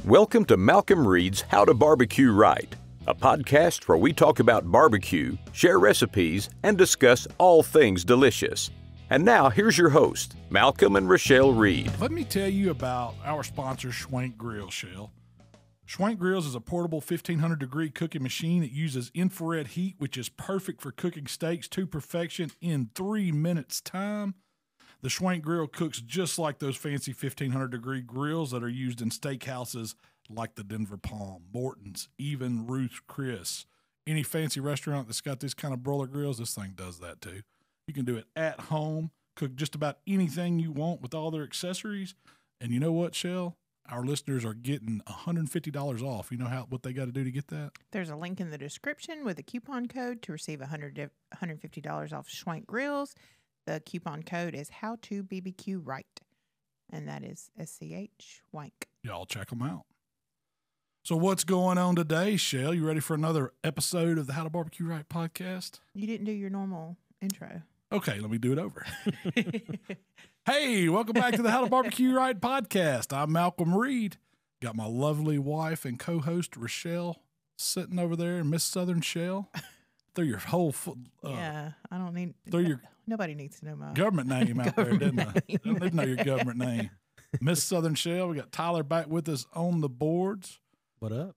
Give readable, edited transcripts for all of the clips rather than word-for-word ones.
Welcome to Malcom Reed's How to Barbecue Right, a podcast where we talk about barbecue, share recipes, and discuss all things delicious. And now, here's your host, Malcom and Rochelle Reed. Let me tell you about our sponsor, Schwank Grills, Shell. Schwank Grills is a portable 1,500-degree cooking machine. It uses infrared heat, which is perfect for cooking steaks to perfection in 3 minutes' time. The Schwank Grill cooks just like those fancy 1,500-degree grills that are used in steakhouses like the Denver Palm, Morton's, even Ruth's Chris. Any fancy restaurant that's got this kind of broiler grills, this thing does that too. You can do it at home, cook just about anything you want with all their accessories. And you know what, Shell? Our listeners are getting $150 off. You know what they got to do to get that? There's a link in the description with a coupon code to receive $150 off Schwank Grills. The coupon code is HowToBBQRight, and that is SCH Schwank. Y'all check them out. So what's going on today, Shell? You ready for another episode of the How to Barbecue Right podcast? You didn't do your normal intro. Okay, let me do it over. Hey, welcome back to the How to Barbecue Right podcast. I'm Malcom Reed. Got my lovely wife and co-host Rochelle sitting over there, Miss Southern Shell. Through your whole yeah, I don't need. Nobody needs to know my government name out there, didn't they? They don't need to know your government name. Miss Southern Shell. We got Tyler back with us on the boards. What up?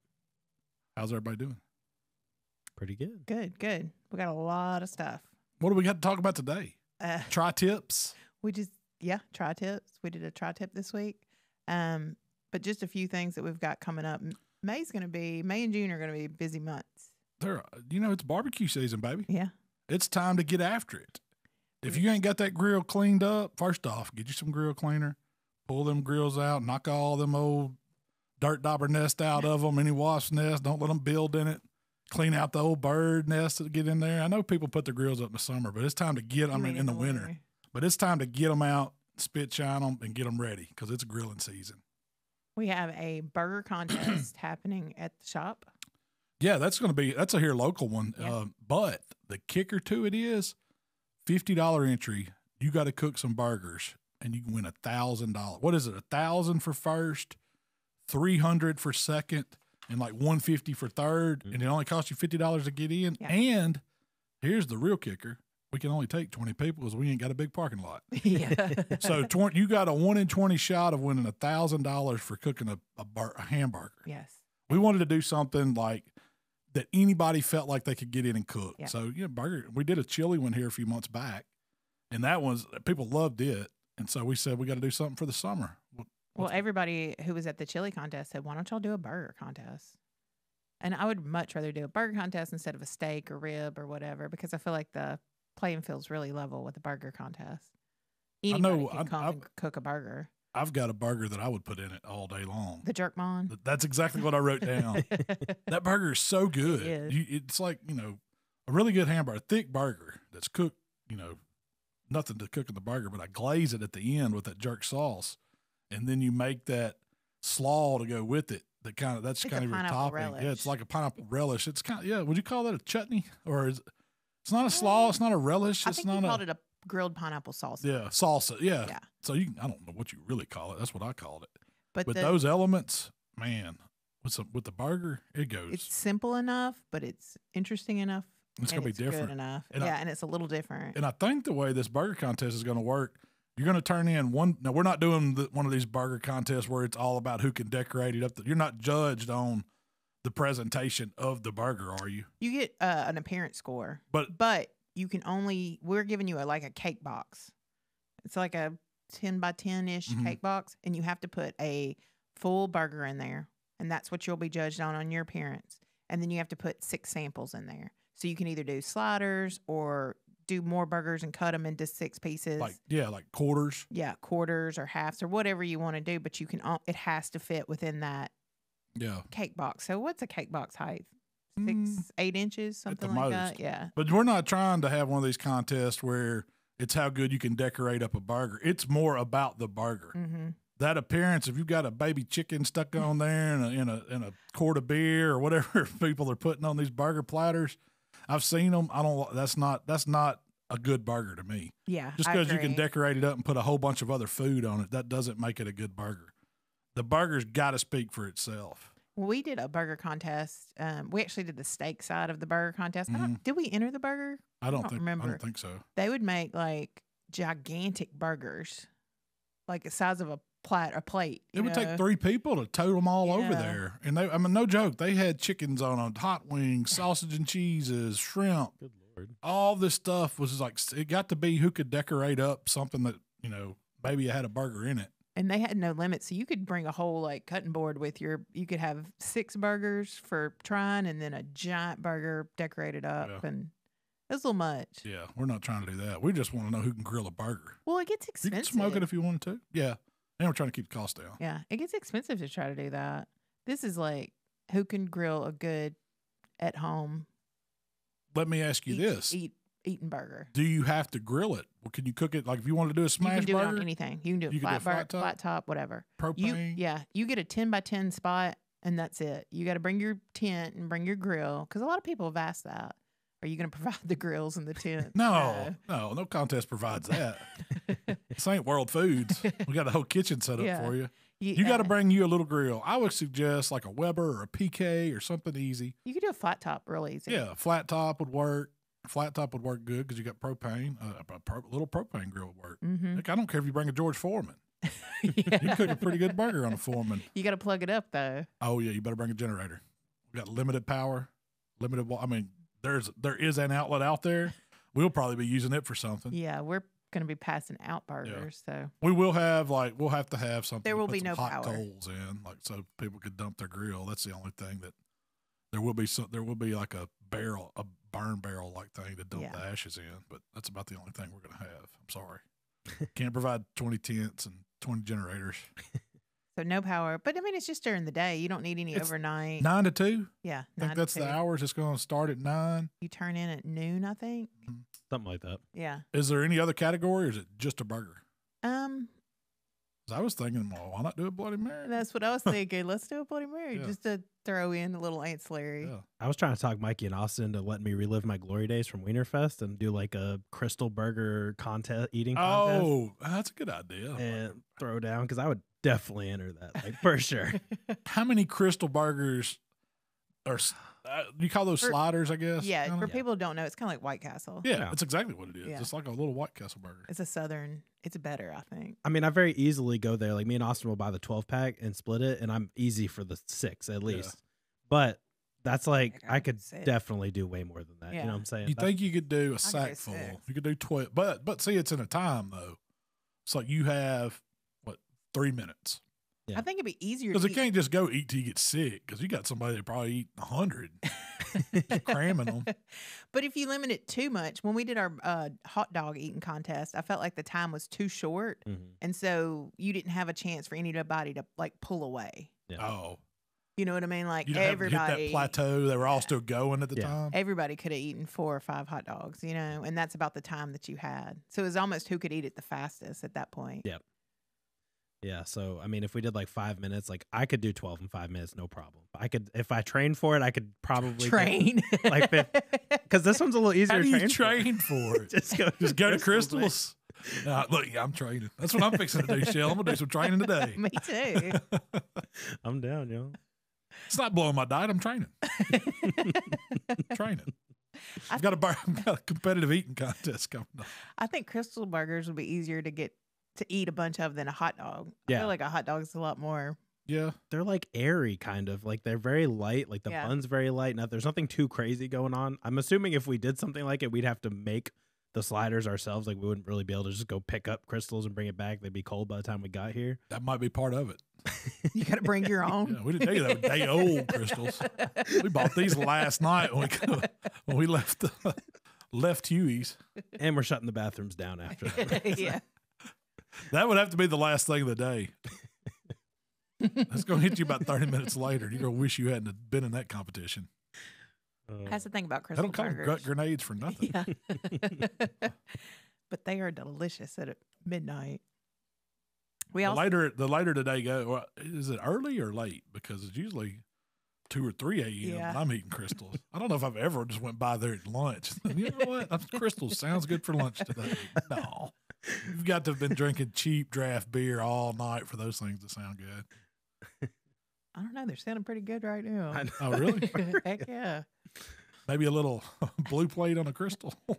How's everybody doing? Pretty good. Good. We got a lot of stuff. What do we got to talk about today? Tri-tips. Tri-tips. We did a tri-tip this week. But just a few things that we've got coming up. May and June are going to be busy months. It's barbecue season, baby. Yeah. It's time to get after it. If you ain't got that grill cleaned up, first off, get you some grill cleaner, pull them grills out, knock all them old dirt dauber nest out of them, any wasp nest, don't let them build in it. Clean out the old bird nest that get in there. I know people put their grills up in the summer, but it's time to get them in the winter. But it's time to get them out, spit shine them, and get them ready because it's grilling season. We have a burger contest happening at the shop. Yeah, that's a here local one. Yeah. But the kicker to it is $50 entry. You got to cook some burgers and you can win $1,000. What is it? $1,000 for first, $300 for second, and like $150 for third. Mm-hmm. And it only costs you $50 to get in. Yeah. And here's the real kicker. We can only take 20 people because we ain't got a big parking lot. Yeah. So you got a 1 in 20 shot of winning $1,000 for cooking a hamburger. Yes. We wanted to do something like that anybody felt like they could get in and cook. Yeah. So, burger. We did a chili one here a few months back, and people loved it. And so we said, we got to do something for the summer. Well, everybody who was at the chili contest said, why don't y'all do a burger contest? And I would much rather do a burger contest instead of a steak or rib or whatever, because I feel like the playing field's really level with the burger contest. Anybody can come and cook a burger. I've got a burger that I would put in it all day long. The Jerkmon? That's exactly what I wrote down. That burger is so good. It's like, a really good hamburger, a thick burger that's cooked, nothing to cook in the burger, but I glaze it at the end with that jerk sauce. And then you make that slaw to go with it. That's kind of your topping. Relish. Yeah, it's like a pineapple relish. It's kind of, would you call that a chutney? Or it's not a slaw, it's not a relish. I think you called it a grilled pineapple salsa. Yeah, salsa. Yeah. So I don't know what you really call it. That's what I called it. But those elements, man, with the burger, it goes. It's simple enough, but it's interesting enough. It's going to be different. Good enough. And it's a little different. And I think the way this burger contest is going to work, you're going to turn in one. Now, we're not doing one of these burger contests where it's all about who can decorate it up. You're not judged on the presentation of the burger, are you? You get an appearance score, but you can we're giving you a cake box. It's like a 10 by 10-ish cake box, and you have to put a full burger in there, and that's what you'll be judged on your appearance. And then you have to put 6 samples in there. So you can either do sliders or do more burgers and cut them into 6 pieces. Like quarters. Yeah, quarters or halves or whatever you want to do, but it has to fit within that cake box. So what's a cake box height? 8 inches, something like that. Yeah. But we're not trying to have one of these contests where it's how good you can decorate up a burger. It's more about the burger. Mm-hmm. That appearance, if you've got a baby chicken stuck on there and a quart of beer or whatever people are putting on these burger platters, I've seen them. That's not a good burger to me. Yeah. Just because you can decorate it up and put a whole bunch of other food on it, that doesn't make it a good burger. The burger's got to speak for itself. We did a burger contest. We actually did the steak side of the burger contest. Did we enter the burger? I don't remember. I don't think so. They would make like gigantic burgers, like the size of a plate. It would take 3 people to tote them all over there. And they, I mean, no joke. They had chickens on them, hot wings, sausage and cheeses, shrimp. Good Lord. All this stuff was like, it got to be who could decorate up something that, you know, maybe it had a burger in it. And they had no limit. So you could bring a whole like cutting board with you could have 6 burgers for trying and then a giant burger decorated up. Yeah. And it was a little much. Yeah. We're not trying to do that. We just want to know who can grill a burger. Well, it gets expensive. You can smoke it if you wanted to. Yeah. And we're trying to keep the cost down. Yeah. It gets expensive to try to do that. This is like who can grill a good at home. Let me ask you this. Eating burger. Do you have to grill it? Or can you cook it? Like if you want to do a smash burger? You can do it on anything. You can do a flat top, whatever. Propane? You get a 10 by 10 spot and that's it. You got to bring your tent and bring your grill because a lot of people have asked that. Are you going to provide the grills and the tent? No contest provides that. This ain't World Foods. We got a whole kitchen set up for you. You got to bring you a little grill. I would suggest like a Weber or a PK or something easy. You could do a flat top real easy. Yeah, flat top would work. Flat top would work good because you got propane. A little propane grill would work. Mm-hmm. Heck, I don't care if you bring a George Foreman. You can cook a pretty good burger on a Foreman. You got to plug it up though. Oh yeah, you better bring a generator. We got limited power, limited. I mean, there is an outlet out there. We'll probably be using it for something. Yeah, we're going to be passing out burgers, so we will have we'll have to have something. There will be no hot power. coals in, like so people could dump their grill. That's the only thing that there will be. There will be like a burn barrel like thing to dump the ashes in, but that's about the only thing we're going to have. I'm sorry, can't provide 20 tents and 20 generators. So no power, but I mean it's just during the day. You don't need any overnight. 9 to 2. Yeah, I think that's the hours. It's going to start at 9. You turn in at noon, I think. Mm-hmm. Something like that. Yeah. Is there any other category, or is it just a burger? I was thinking, well, why not do a Bloody Mary? That's what I was thinking. Let's do a Bloody Mary just to throw in a little ancillary. Yeah. I was trying to talk Mikey and Austin to let me relive my glory days from Wienerfest and do like a Krystal burger eating contest. Oh, that's a good idea. And throw down because I would definitely enter that, like for sure. How many Krystal burgers are? You call those sliders, I guess? Yeah, for people who don't know, it's kind of like White Castle. Yeah, that's exactly what it is. Yeah. It's like a little White Castle burger. It's a southern. It's better, I think. I mean, I very easily go there. Like me and Austin will buy the 12-pack and split it, and I'm easy for the 6 at least. Yeah. But that's like I could definitely do way more than that. Yeah. You know what I'm saying? You think you could do a sack full? You could do 12, but see, it's in a time though. It's like you have 3 minutes. Yeah. I think it'd be easier because it can't just go eat till you get sick. Because you got somebody that probably eat 100, cramming them. But if you limit it too much, when we did our hot dog eating contest, I felt like the time was too short, and so you didn't have a chance for anybody to like pull away. Yeah. Oh, you know what I mean? Like everybody hit that plateau. They were all still going at the time. Everybody could have eaten 4 or 5 hot dogs, you know, and that's about the time that you had. So it was almost who could eat it the fastest at that point. Yep. Yeah, so I mean, if we did like 5 minutes, like I could do 12 in 5 minutes, no problem. I could, if I trained for it, I could probably train like because this one's a little easier. How do you train for it? just go to Krystals. Look, I'm training. That's what I'm fixing to do, Shell. I'm gonna do some training today. Me too. I'm down, yo. It's not blowing my diet. I'm training. I've got a competitive eating contest coming up. I think Krystal burgers would be easier to eat a bunch of than a hot dog. I feel like a hot dog is a lot more. Yeah. They're like airy kind of. Like they're very light. Like the bun's very light. Now there's nothing too crazy going on. I'm assuming if we did something like it, we'd have to make the sliders ourselves. Like we wouldn't really be able to just go pick up Krystals and bring it back. They'd be cold by the time we got here. That might be part of it. You got to bring your own. Yeah, we didn't tell you that day old Krystals. We bought these last night when we left Huey's. And we're shutting the bathrooms down after that. Yeah. That would have to be the last thing of the day. That's going to hit you about 30 minutes later. You're going to wish you hadn't been in that competition. That's the thing about Krystal They don't burgers. call them gut grenades for nothing. Yeah. But they are delicious at midnight. The later today go, is it early or late? Because it's usually 2 or 3 a.m. when I'm eating Krystals. I don't know if I've ever just went by there at lunch. You know what? Krystals sounds good for lunch today. No. You've got to have been drinking cheap draft beer all night for those things to sound good. I don't know. They're sounding pretty good right now. Oh, really? Heck yeah. Maybe a little blue plate on a Krystal. Now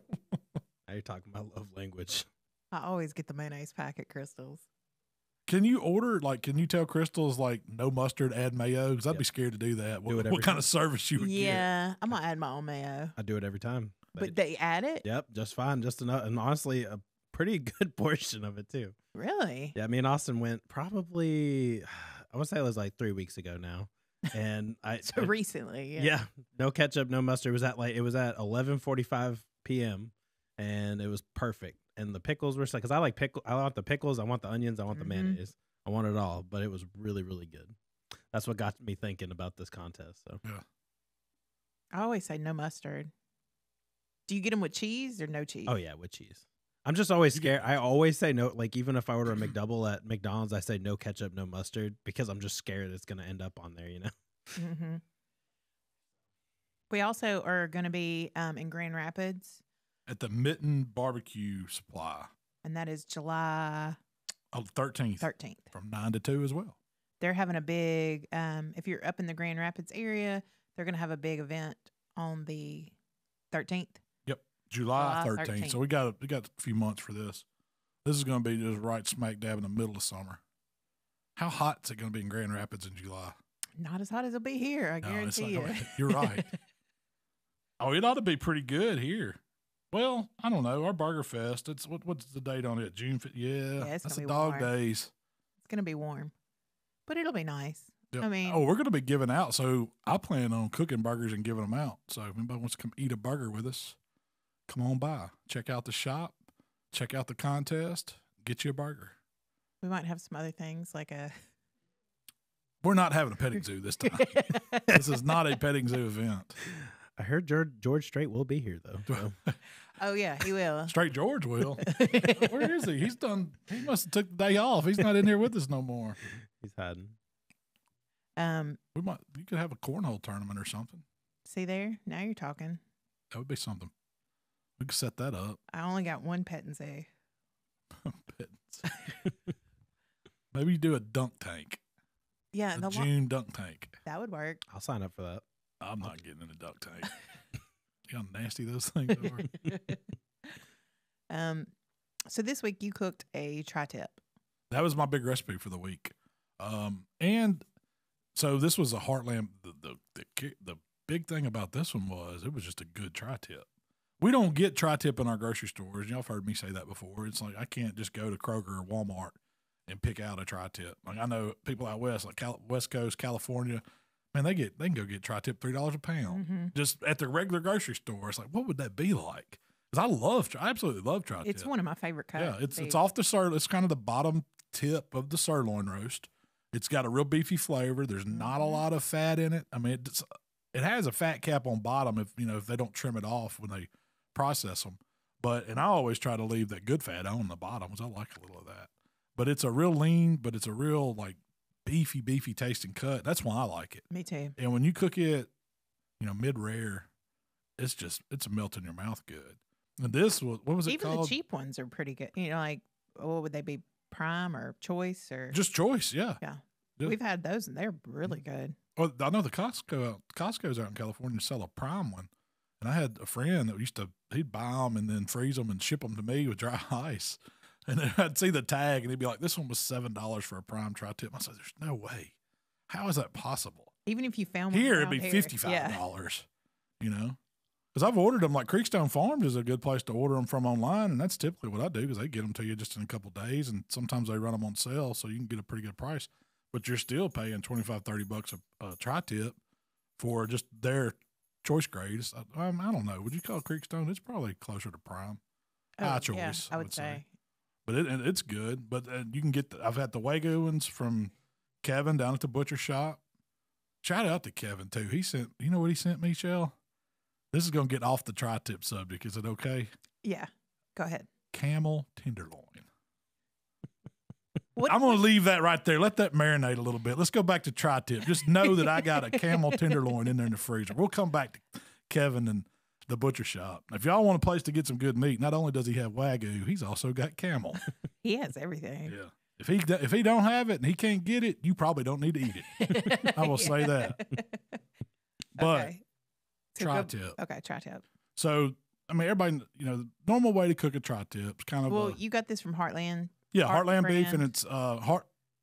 you're talking about love language. I always get the mayonnaise pack at Krystal's. Can you order, can you tell Krystal's, no mustard, add mayo? Because I'd be scared to do that. What kind of service you would get? Yeah, I'm going to add my own mayo. I do it every time. But they add it? Yep, just fine. Just enough. And honestly, a pretty good portion of it, too. Really? Yeah, me and Austin went probably, I would say it was 3 weeks ago now. And So recently, yeah. Yeah, no ketchup, no mustard. It was at 11:45 p.m. and it was perfect. And the pickles were because I want the pickles, I want the onions, I want the mayonnaise, I want it all. But it was really, really good. That's what got me thinking about this contest. So yeah, I always say no mustard. Do you get them with cheese or no cheese? Oh yeah, with cheese. I'm just always scared. I always say no. Even if I order a McDouble at McDonald's, I say no ketchup, no mustard because I'm just scared it's going to end up on there. Mm-hmm. We also are going to be in Grand Rapids at the Mitten Barbecue Supply, and that is July 13th. From 9 to 2 as well. They're having a big. If you're up in the Grand Rapids area, they're going to have a big event on the 13th. July 13th. So we got a few months for this. This is going to be just right smack dab in the middle of summer. How hot is it going to be in Grand Rapids in July? Not as hot as it'll be here, I guarantee you. You're right. Oh, it ought to be pretty good here. Well, I don't know. Our Burger Fest, what's the date on it? June 5th? Yeah, it's that's the dog days. It's going to be warm, but it'll be nice. Yep. I mean, we're going to be giving out. So I plan on cooking burgers and giving them out. So if anybody wants to come eat a burger with us, come on by. Check out the shop. Check out the contest. Get you a burger. We might have some other things like a... We're not having a petting zoo this time. This is not a petting zoo event. I heard George Strait will be here, though. So. Oh, yeah, he will. Straight George will. Where is he? He must have took the day off. He's not in here with us no more. He's hiding. You could have a cornhole tournament or something. See there? Now you're talking. That would be something. We could set that up. I only got one petting zoo. Maybe you do a dunk tank. Yeah. The June dunk tank. That would work. I'll sign up for that. I'm not getting in a dunk tank. You know how nasty those things are. So this week you cooked a tri-tip. That was my big recipe for the week. And so this was a heartland. The big thing about this one was it was just a good tri-tip. We don't get tri-tip in our grocery stores. Y'all have heard me say that before. It's like I can't just go to Kroger or Walmart and pick out a tri-tip. Like I know people out west, like West Coast, California, man, they can go get tri-tip $3 a pound just at the regular grocery store. It's like, what would that be like? Because I absolutely love tri-tip. It's one of my favorite cuts. Yeah, it's off the sirloin. It's kind of the bottom tip of the sirloin roast. It's got a real beefy flavor. There's not a lot of fat in it. I mean, it has a fat cap on bottom if they don't trim it off when they process them. And I always try to leave that good fat on the bottom because I like a little of that. But it's a real lean, but it's a real beefy tasting cut. That's why I like it. Me too. And when you cook it, mid-rare, it's a melt in your mouth good. And this was, what was it called? Even the cheap ones are pretty good. What would they be? Prime or Choice or just Choice? Yeah. We've had those and they're really good. Well, I know the Costco's out in California sell a prime one, and I had a friend that he'd buy them and then freeze them and ship them to me with dry ice, and then I'd see the tag and he'd be like, "This one was $7 for a prime tri-tip." I said, "There's no way. How is that possible?" Even if you found one here, it'd be $55. Because I've ordered them. Like Creekstone Farms is a good place to order them from online, and that's typically what I do because they get them to you just in a couple of days, and sometimes they run them on sale, so you can get a pretty good price. But you're still paying $25-$30 a tri-tip for just their choice grades. I don't know. Would you call Creekstone? It's probably closer to prime. High choice, yeah, I would say. But it's good. But you can get I've had the Wagyu ones from Kevin down at the butcher shop. Shout out to Kevin too. You know what he sent me, Shell? This is going to get off the tri-tip subject. Is it okay? Yeah. Go ahead. Camel tenderloin. I'm going to leave that right there. Let that marinate a little bit. Let's go back to tri-tip. Just know that I got a camel tenderloin in there in the freezer. We'll come back to Kevin and the butcher shop. If y'all want a place to get some good meat, not only does he have Wagyu, he's also got camel. He has everything. Yeah. If he don't have it and he can't get it, you probably don't need to eat it. I will say that. But okay. tri-tip. Okay, tri-tip. So, I mean, everybody, the normal way to cook a tri-tip is kind of. Well, you got this from Heartland. Yeah, Heartland brand. beef, and it's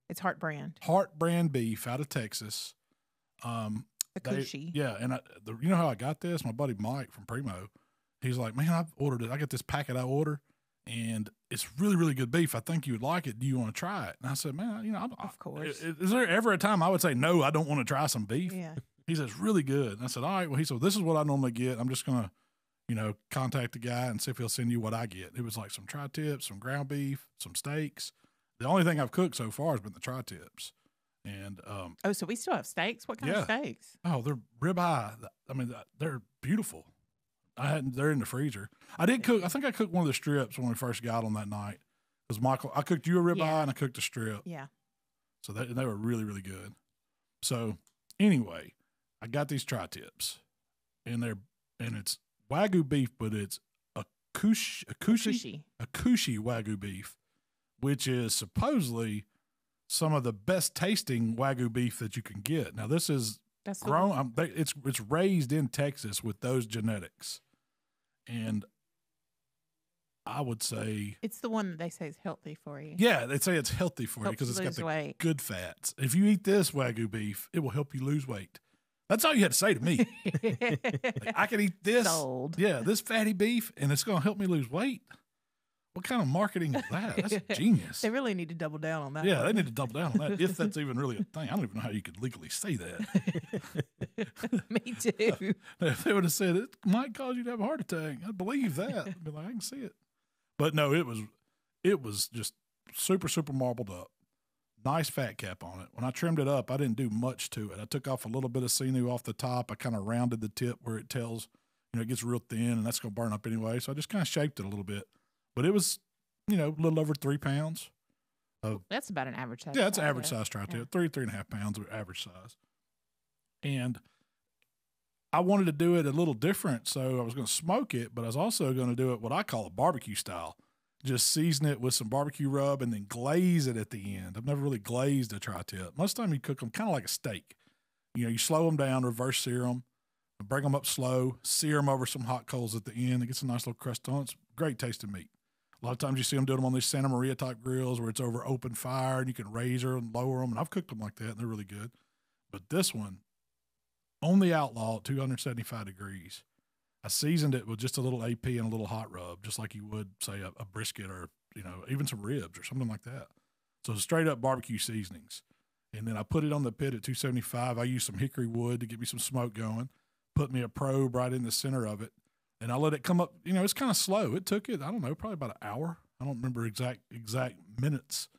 It's Heart brand. Heart brand beef out of Texas. The coochie. Yeah, and you know how I got this? My buddy Mike from Primo. He's like, man, I've ordered it. I got this packet I order, and it's really, really good beef. I think you would like it. Do you want to try it? And I said, man, of course. Is there ever a time I would say, no, I don't want to try some beef? Yeah. He said, it's really good. And I said, all right. Well, he said, this is what I normally get. I'm just going to, contact the guy and see if he'll send you what I get. It was like some tri-tips, some ground beef, some steaks. The only thing I've cooked so far has been the tri-tips. And so we still have steaks? What kind of steaks? Oh, they're ribeye. I mean, they're beautiful. They're in the freezer. I did cook. I think I cooked one of the strips when we first got on that night. Because Michael, I cooked you a ribeye and I cooked a strip. Yeah. So they were really, really good. So anyway, I got these tri-tips, and it's Wagyu beef, but it's a Coochie Wagyu beef, which is supposedly some of the best tasting Wagyu beef that you can get. Now this is grown. It's raised in Texas with those genetics, and I would say it's the one that they say is healthy for you. Yeah, they say it's healthy for you because it's got the good fats. If you eat this Wagyu beef, it will help you lose weight. That's all you had to say to me. Like, I can eat this. Sold. Yeah, this fatty beef, and it's going to help me lose weight. What kind of marketing is that? That's genius. They really need to double down on that. Yeah, they need to double down on that, if that's even really a thing. I don't even know how you could legally say that. Me too. If they would have said it might cause you to have a heart attack, I'd believe that. I'd be like, I can see it. But no, it was just super, super marbled up. Nice fat cap on it. When I trimmed it up, I didn't do much to it. I took off a little bit of sinew off the top. I kind of rounded the tip where it tells, it gets real thin, and that's going to burn up anyway. So I just kind of shaped it a little bit. But it was, a little over 3 pounds. That's about an average size. Yeah, it's an average size tri-tip. 3.5 pounds of average size. And I wanted to do it a little different, so I was going to smoke it, but I was also going to do it what I call a barbecue style. Just season it with some barbecue rub and then glaze it at the end. I've never really glazed a tri-tip. Most of the time you cook them kind of like a steak. You slow them down, reverse sear them, bring them up slow, sear them over some hot coals at the end. It gets a nice little crust on it. It's great tasting meat. A lot of times you see them doing them on these Santa Maria type grills where it's over open fire and you can raise them and lower them. And I've cooked them like that and they're really good. But this one, on the Outlaw at 275 degrees, I seasoned it with just a little AP and a little hot rub, just like you would, say, a brisket or, even some ribs or something like that. So straight up barbecue seasonings. And then I put it on the pit at 275. I used some hickory wood to get me some smoke going, put me a probe right in the center of it. And I let it come up. It's kind of slow. It took it, I don't know, probably about an hour. I don't remember exact minutes.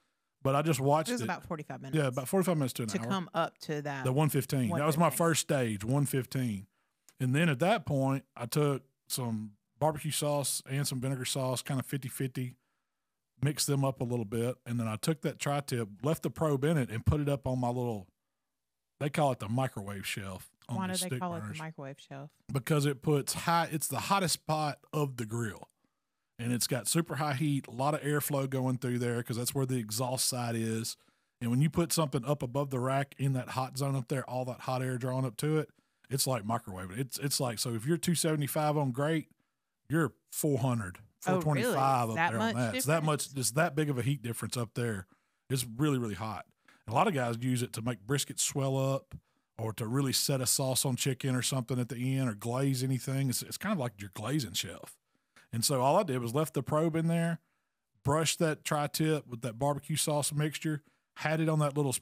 But I just watched it. It was about 45 minutes. Yeah, about 45 minutes to an hour. To come up to that. The 115. That was my first stage, 115. And then at that point, I took some barbecue sauce and some vinegar sauce, kind of 50-50, mixed them up a little bit. And then I took that tri-tip, left the probe in it, and put it up on my little, they call it the microwave shelf. Why do they call it the microwave shelf? Because it's the hottest spot of the grill. And it's got super high heat, a lot of airflow going through there because that's where the exhaust side is. And when you put something up above the rack in that hot zone up there, all that hot air drawn up to it, it's like microwaving. It's like, so if you're 275 on grate, you're 400, 425 up there on that. It's that much, it's that big of a heat difference up there. It's really, really hot. And a lot of guys use it to make brisket swell up or to really set a sauce on chicken or something at the end or glaze anything. It's kind of like your glazing shelf. And so all I did was left the probe in there, brushed that tri-tip with that barbecue sauce mixture, had it on that little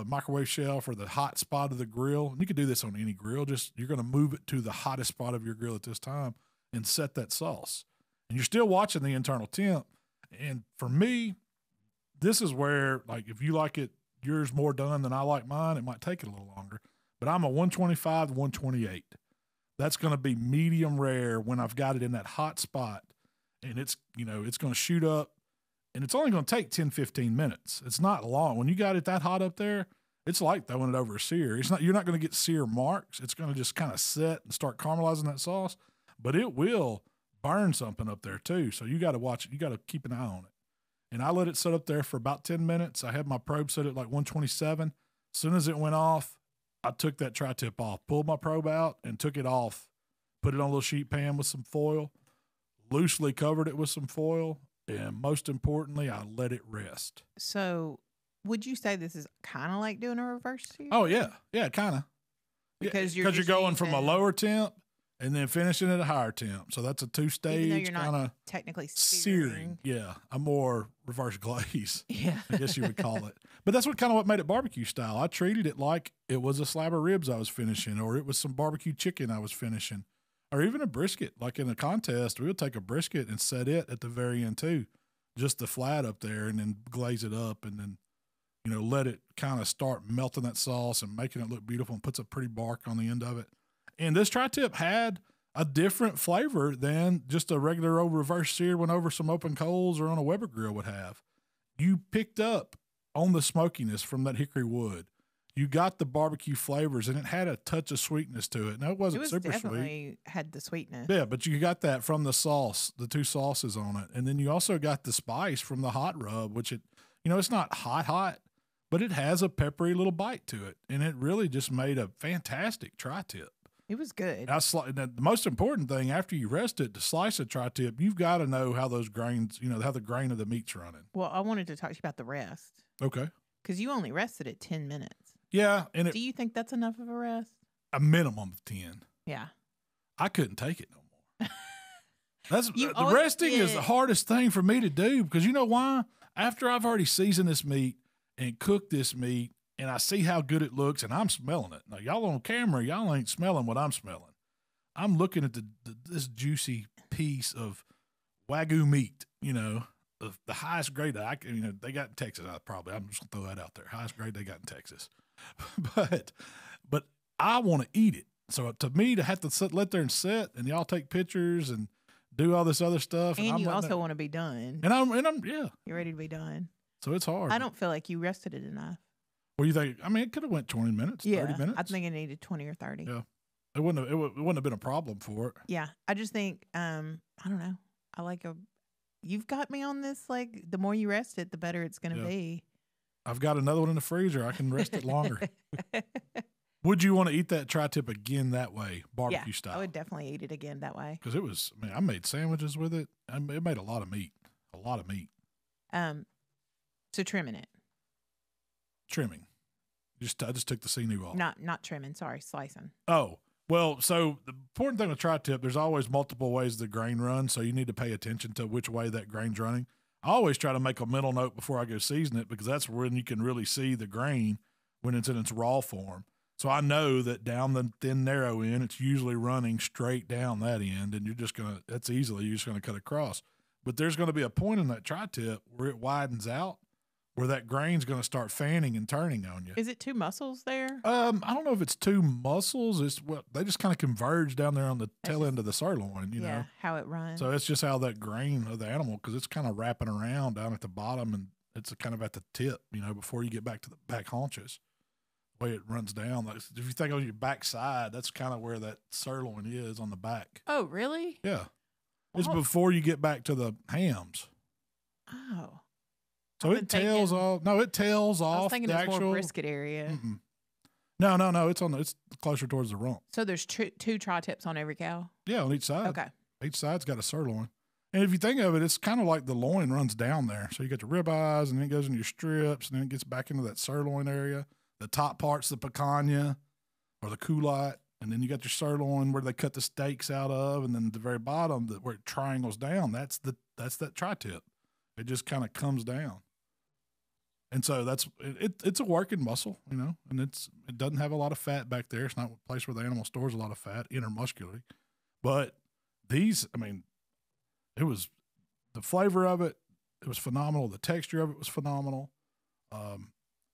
microwave shelf or the hot spot of the grill. And you could do this on any grill. Just you're going to move it to the hottest spot of your grill at this time and set that sauce. And you're still watching the internal temp. And for me, this is where, like, if you like it, yours more done than I like mine, it might take it a little longer. But I'm a 125 to 128. That's going to be medium rare when I've got it in that hot spot. And it's, it's going to shoot up. And it's only going to take 10, 15 minutes. It's not long. When you got it that hot up there, it's like throwing it over a sear. You're not going to get sear marks. It's going to just kind of set and start caramelizing that sauce. But it will burn something up there too. So you got to watch it. You got to keep an eye on it. and I let it sit up there for about 10 minutes. I had my probe set at like 127. As soon as it went off, I took that tri-tip off, pulled my probe out and took it off, put it on a little sheet pan with some foil, loosely covered it with some foil, and most importantly, I let it rest. So would you say this is kind of like doing a reverse sear? Oh, yeah. Yeah, kind of. Because you're going from a lower temp and then finishing at a higher temp. So that's a two-stage kind of technically searing. Yeah, a more reverse glaze. Yeah. I guess you would call it. But that's what made it barbecue style. I treated it like it was a slab of ribs I was finishing, or it was some barbecue chicken I was finishing, or even a brisket. Like in a contest, we would take a brisket and set it at the very end too, just the flat up there, and then glaze it up, and then let it kind of start melting that sauce and making it look beautiful, and puts a pretty bark on the end of it. And this tri-tip had a different flavor than just a regular old reverse seared one over some open coals or on a Weber grill would have. You picked up on the smokiness from that hickory wood. You got the barbecue flavors, and it had a touch of sweetness to it. Now, it wasn't super definitely sweet. Had the sweetness. Yeah, but you got that from the sauce, the two sauces on it. And then you also got the spice from the hot rub, which it's not hot, but it has a peppery little bite to it. And it really just made a fantastic tri-tip. It was good. The most important thing after you rest it, to slice a tri-tip, you've got to know how those grains, how the grain of the meat's running. Well, I wanted to talk to you about the rest. Okay. Because you only rested it 10 minutes. Yeah. Do you think that's enough of a rest? A minimum of 10. Yeah. I couldn't take it no more. The resting is the hardest thing for me to do, because you know why? After I've already seasoned this meat and cooked this meat, and I see how good it looks, and I'm smelling it. Now, y'all on camera, y'all ain't smelling what I'm smelling. I'm looking at this juicy piece of Wagyu meat, the highest grade that they got in Texas. I'm just gonna throw that out there. Highest grade they got in Texas. but I want to eat it. So to me, to have to let there and sit, and y'all take pictures and do all this other stuff, and you also want to be done. And I'm yeah. You're ready to be done. So it's hard. I don't feel like you rested it enough. What do you think? I mean, it could have went 20 minutes, 30 minutes. I think it needed 20 or 30. Yeah. It wouldn't have been a problem for it. Yeah. I just think, I don't know. You've got me on this, like, the more you rest it, the better it's going to be. I've got another one in the freezer. I can rest it longer. Would you want to eat that tri-tip again that way, barbecue style? I would definitely eat it again that way. Because I made sandwiches with it. It made a lot of meat. So trimming it. Trimming. I just took the sinew off. Not trimming, sorry, slicing. Oh, well, so the important thing with tri-tip, there's always multiple ways the grain runs, so you need to pay attention to which way that grain's running. I always try to make a mental note before I go season it, because that's when you can really see the grain when it's in its raw form. So I know that down the thin, narrow end, it's usually running straight down that end, and you're just going to cut across. But there's going to be a point in that tri-tip where it widens out, where that grain's going to start fanning and turning on you. Is it two muscles there? I don't know if it's two muscles. They just kind of converge down there on the tail end of the sirloin, you know. How it runs. So it's just how that grain of the animal, because it's kind of wrapping around down at the bottom, and it's kind of at the tip, before you get back to the back haunches. The way it runs down. Like, if you think on your back side, that's kind of where that sirloin is on the back. Oh, really? Yeah. It's before you get back to the hams. Oh. So it tails off. No, it tails off. I was thinking it's more brisket area. Mm-mm. No. It's closer towards the rump. So there's two tri-tips on every cow? Yeah, on each side. Okay. Each side's got a sirloin. And if you think of it, it's kind of like the loin runs down there. So you got your ribeyes, and then it goes into your strips, and then it gets back into that sirloin area. The top part's the picanha or the culotte, and then you got your sirloin where they cut the steaks out of, and then at the very bottom where it triangles down, that's that tri-tip. It just kind of comes down. And so it's a working muscle, and it doesn't have a lot of fat back there. It's not a place where the animal stores a lot of fat intermuscularly. But it was the flavor of it. It was phenomenal. The texture of it was phenomenal.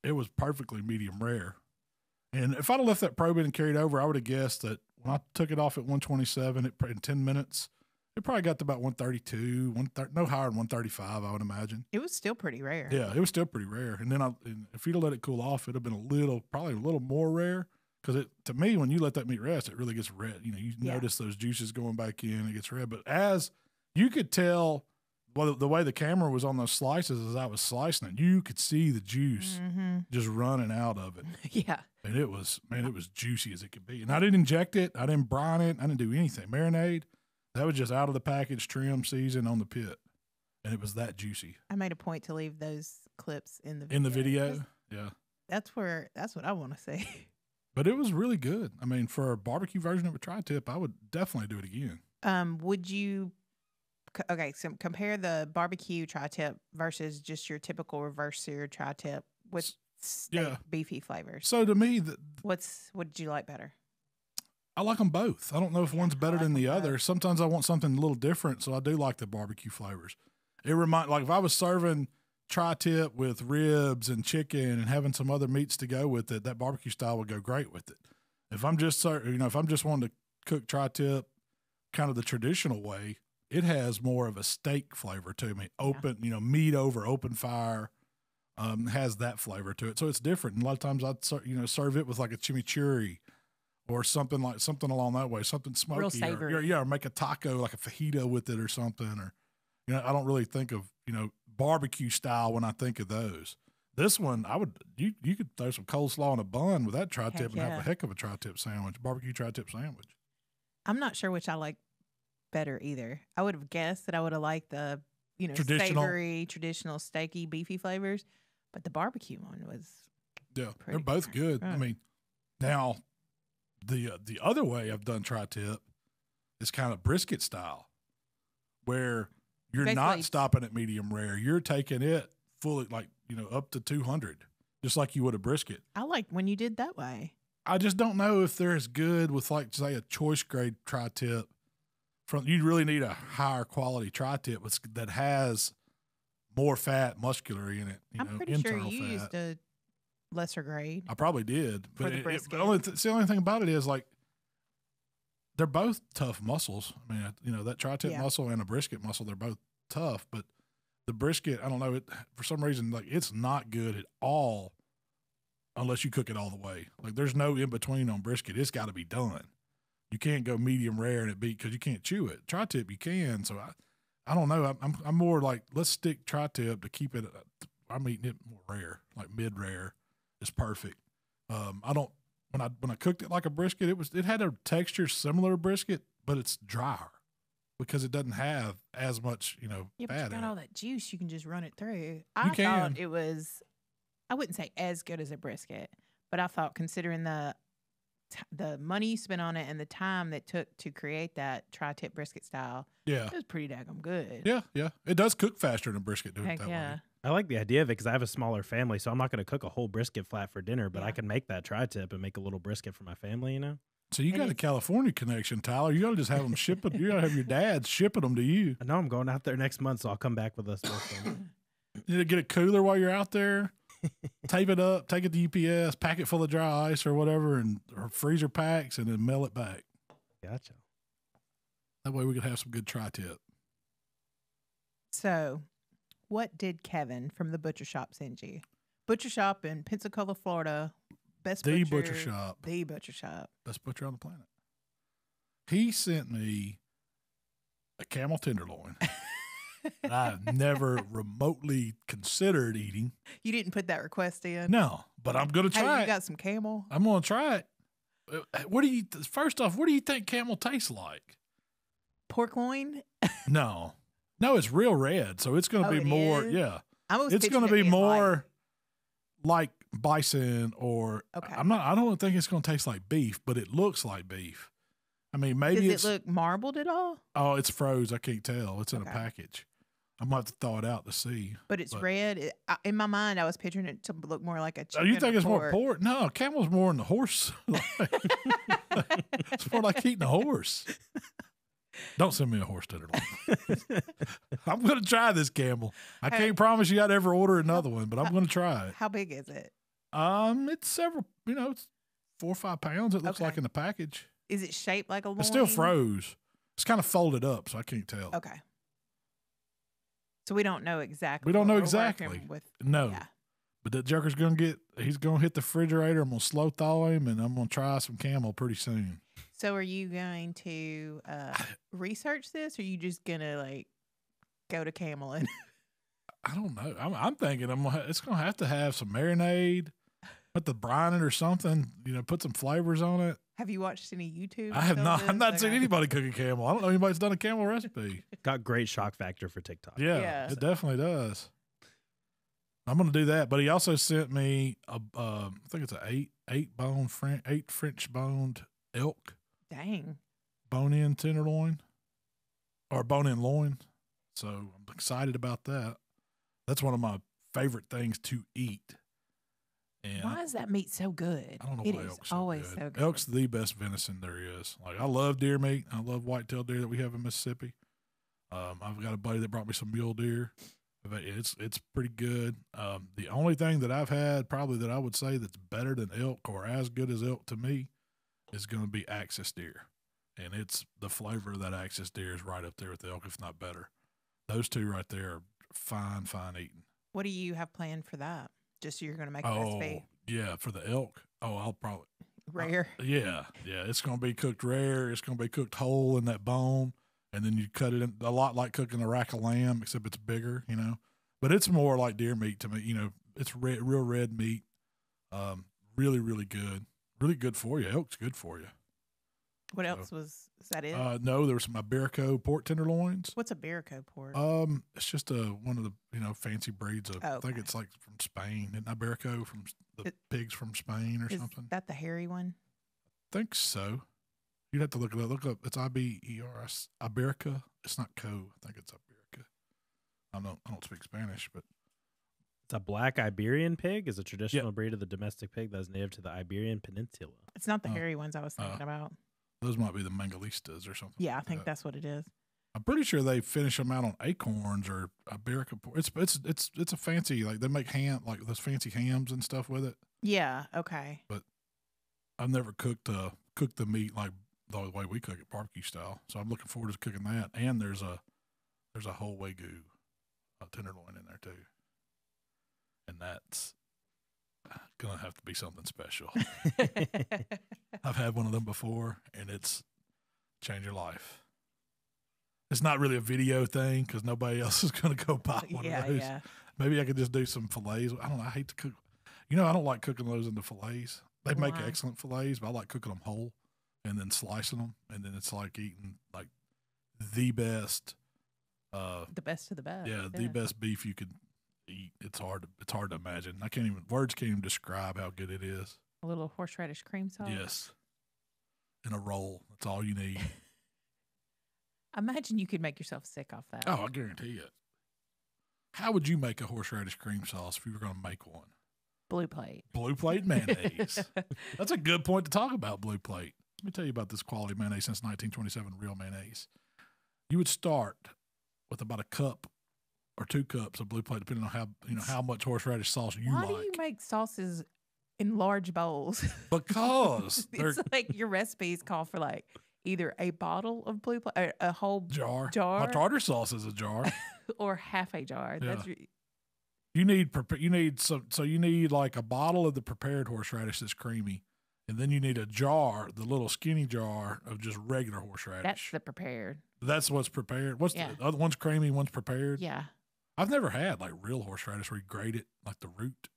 It was perfectly medium rare. And if I'd have left that probe in and carried over, I would have guessed that when I took it off at 127 in 10 minutes, it probably got to about 132, no higher than 135, I would imagine. It was still pretty rare. Yeah, it was still pretty rare. And then if you'd have let it cool off, it'd have been probably a little more rare. Because to me, when you let that meat rest, it really gets red. You notice those juices going back in, it gets red. But as you could tell well, the way the camera was on those slices as I was slicing it, you could see the juice just running out of it. Yeah. And it was juicy as it could be. And I didn't inject it. I didn't brine it. I didn't do anything. Marinade, that was just out of the package, trim, season on the pit. And it was that juicy. I made a point to leave those clips in the video. In the video? Yeah. That's what I want to say. But it was really good. I mean, for a barbecue version of a tri-tip, I would definitely do it again. Would you... Okay, so compare the barbecue tri-tip versus just your typical reverse sear tri-tip with steak beefy flavors. So to me, what did you like better? I like them both. I don't know if one's better than the other. Sometimes I want something a little different, so I do like the barbecue flavors. Like if I was serving tri-tip with ribs and chicken and having some other meats to go with it, that barbecue style would go great with it. If I'm just wanting to cook tri-tip kind of the traditional way, it has more of a steak flavor to me. Open, meat over open fire, has that flavor to it. So it's different. And a lot of times I'd serve it with like a chimichurri or something along that way, something smoky. Real savory. Or make a taco, like a fajita with it or something. Or, I don't really think of, barbecue style when I think of those. This one, you could throw some coleslaw on a bun with that tri-tip and have a heck of a tri-tip sandwich, barbecue tri-tip sandwich. I'm not sure which I like better either. I would have guessed that I would have liked the savory, traditional, steaky, beefy flavors, but the barbecue one was they're both good. I mean, now the other way I've done tri-tip is kind of brisket style, where you're not stopping at medium rare. You're taking it fully, like up to 200, just like you would a brisket. I like when you did that way. I just don't know if they're as good with, like, say, a choice grade tri-tip. You really need a higher quality tri-tip that has more fat, muscular in it. I'm pretty sure you used a lesser grade. I probably did, but the brisket. The only thing about it is, like, they're both tough muscles. I mean, that tri-tip muscle and a brisket muscle, they're both tough. But the brisket, I don't know, for some reason, like, it's not good at all unless you cook it all the way. Like, there's no in between on brisket. It's got to be done. You can't go medium rare and it be because you can't chew it. Tri-tip you can. So I don't know. I'm more like, let's stick tri-tip to keep it. I'm eating it more rare, like mid rare is perfect. When I cooked it like a brisket, it had a texture similar to brisket, but it's drier because it doesn't have as much but you fat got in all it. that juice you can just run it through. I thought it was, I wouldn't say as good as a brisket, but I thought considering the money you spent on it and the time that took to create that tri-tip brisket style, it was pretty daggum good. Yeah. It does cook faster than a brisket doing it that way. I like the idea of it because I have a smaller family, so I'm not going to cook a whole brisket flat for dinner, but I can make that tri-tip and make a little brisket for my family, So you got a California connection, Tyler. You got to just have them ship it. You got to have your dad shipping them to you. I know I'm going out there next month, so I'll come back with us. You need to get a cooler while you're out there. Tape it up, take it to UPS, pack it full of dry ice or whatever, or freezer packs, and then mail it back. Gotcha. That way we could have some good tri-tip. So, what did Kevin from the butcher shop send you? Butcher shop in Pensacola, Florida. Butcher shop. The butcher shop. Best butcher on the planet. He sent me a camel tenderloin. that I've never remotely considered eating. You didn't put that request in? No, but I'm going to try it. You got some camel? I'm going to try it. First off, what do you think camel tastes like? Pork loin? No, it's real red, so it's going to be more, it's going to be more like bison or, I don't think it's going to taste like beef, but it looks like beef. I mean, maybe Does it look marbled at all? Oh, it's froze. I can't tell. It's in a package. I'm going to have to thaw it out to see. But it's red. In my mind, I was picturing it to look more like a chicken. Oh, you think it's pork. more pork? No, camel's more in the horse. It's more like eating a horse. Don't send me a horse tenderloin. I'm going to try this camel. I can't promise you I'd ever order another one, but I'm going to try it. How big is it? It's several, it's 4 or 5 pounds. It looks like in the package. Is it shaped like a loin? It's still froze. It's kind of folded up, so I can't tell. Okay. So we don't know exactly. We don't know exactly. No. Yeah. But that joker's he's going to hit the refrigerator. I'm going to slow thaw him, and I'm going to try some camel pretty soon. So are you going to research this, or are you just going to go to camel in? I don't know. I'm thinking it's gonna have to have some marinade, put the brine in or something. Put some flavors on it. Have you watched any YouTube? I have not. I've not seen anybody cook a camel. I don't know anybody's done a camel recipe. Got great shock factor for TikTok. Yeah. It definitely does. I'm gonna do that. But he also sent me I think it's a eight French boned elk. Dang. Bone-in tenderloin or bone-in loin. So I'm excited about that. That's one of my favorite things to eat. And why is that meat so good? I don't know why elk's always so good. Elk's the best venison there is. Like, I love deer meat. I love white-tailed deer that we have in Mississippi. I've got a buddy that brought me some mule deer. It's pretty good. The only thing that I've had probably that I would say that's better than elk or as good as elk to me is going to be axis deer. And it's the flavor of that axis deer is right up there with the elk, if not better. Those two right there are fine eating. What do you have planned for that? Just so you're going to make a recipe? Yeah, for the elk. I'll probably rare. Yeah. It's going to be cooked rare. It's going to be cooked whole in that bone, and then you cut it in a lot like cooking a rack of lamb, except it's bigger. But it's more like deer meat to me. It's real red meat. Really, really good. Really good for you. Elk's good for you. What else is that it? No, there was some Iberico pork tenderloins. What's Iberico pork? It's just one of the fancy breeds of. I think it's like from Spain. Isn't Iberico from the pigs from Spain or something? Is that the hairy one? I think so. You'd have to look it up. Look up. It's IBERS. Iberica. It's not Co. I think it's Iberica. I don't speak Spanish, but it's a black Iberian pig. Is a traditional breed of the domestic pig that is native to the Iberian Peninsula. It's not the hairy ones I was thinking about. Those might be the Mangalistas or something. Yeah, I think that's what it is. I'm pretty sure they finish them out on acorns or Iberica pork. It's a fancy, like they make ham, like those fancy hams and stuff with it. Yeah. Okay. But I've never cooked the meat like the way we cook it, barbecue style. So I'm looking forward to cooking that. And there's a whole Wagyu tenderloin in there too, and that's gonna have to be something special. I've had one of them before, and it's changed your life. It's not really a video thing because nobody else is gonna go buy one of those. Yeah. Maybe I could just do some fillets. I don't know. I hate to cook. I don't like cooking those into fillets. They make excellent fillets, but I like cooking them whole and then slicing them, and then it's like eating like the best. The best of the best. Yeah, the best beef you could eat. It's hard to imagine. Words can't even describe how good it is. A little horseradish cream sauce. Yes. In a roll. That's all you need. Imagine you could make yourself sick off that. Oh, I guarantee it. How would you make a horseradish cream sauce if you were going to make one? Blue Plate. Blue Plate mayonnaise. That's a good point to talk about, Blue Plate. Let me tell you about this quality mayonnaise since 1927, real mayonnaise. You would start with about a cup or 2 cups of Blue Plate, depending on how much horseradish sauce you like. Why do you make sauces in large bowls? Because it's like your recipes call for like either a bottle of Blue Plate, or a whole jar. My tartar sauce is a jar, or half a jar. Yeah. That's you need like a bottle of the prepared horseradish that's creamy, and then you need a jar, the little skinny jar of just regular horseradish. That's the prepared. That's what's prepared. The other one's creamy, one's prepared? Yeah. I've never had like real horseradish where you grate it, like the root.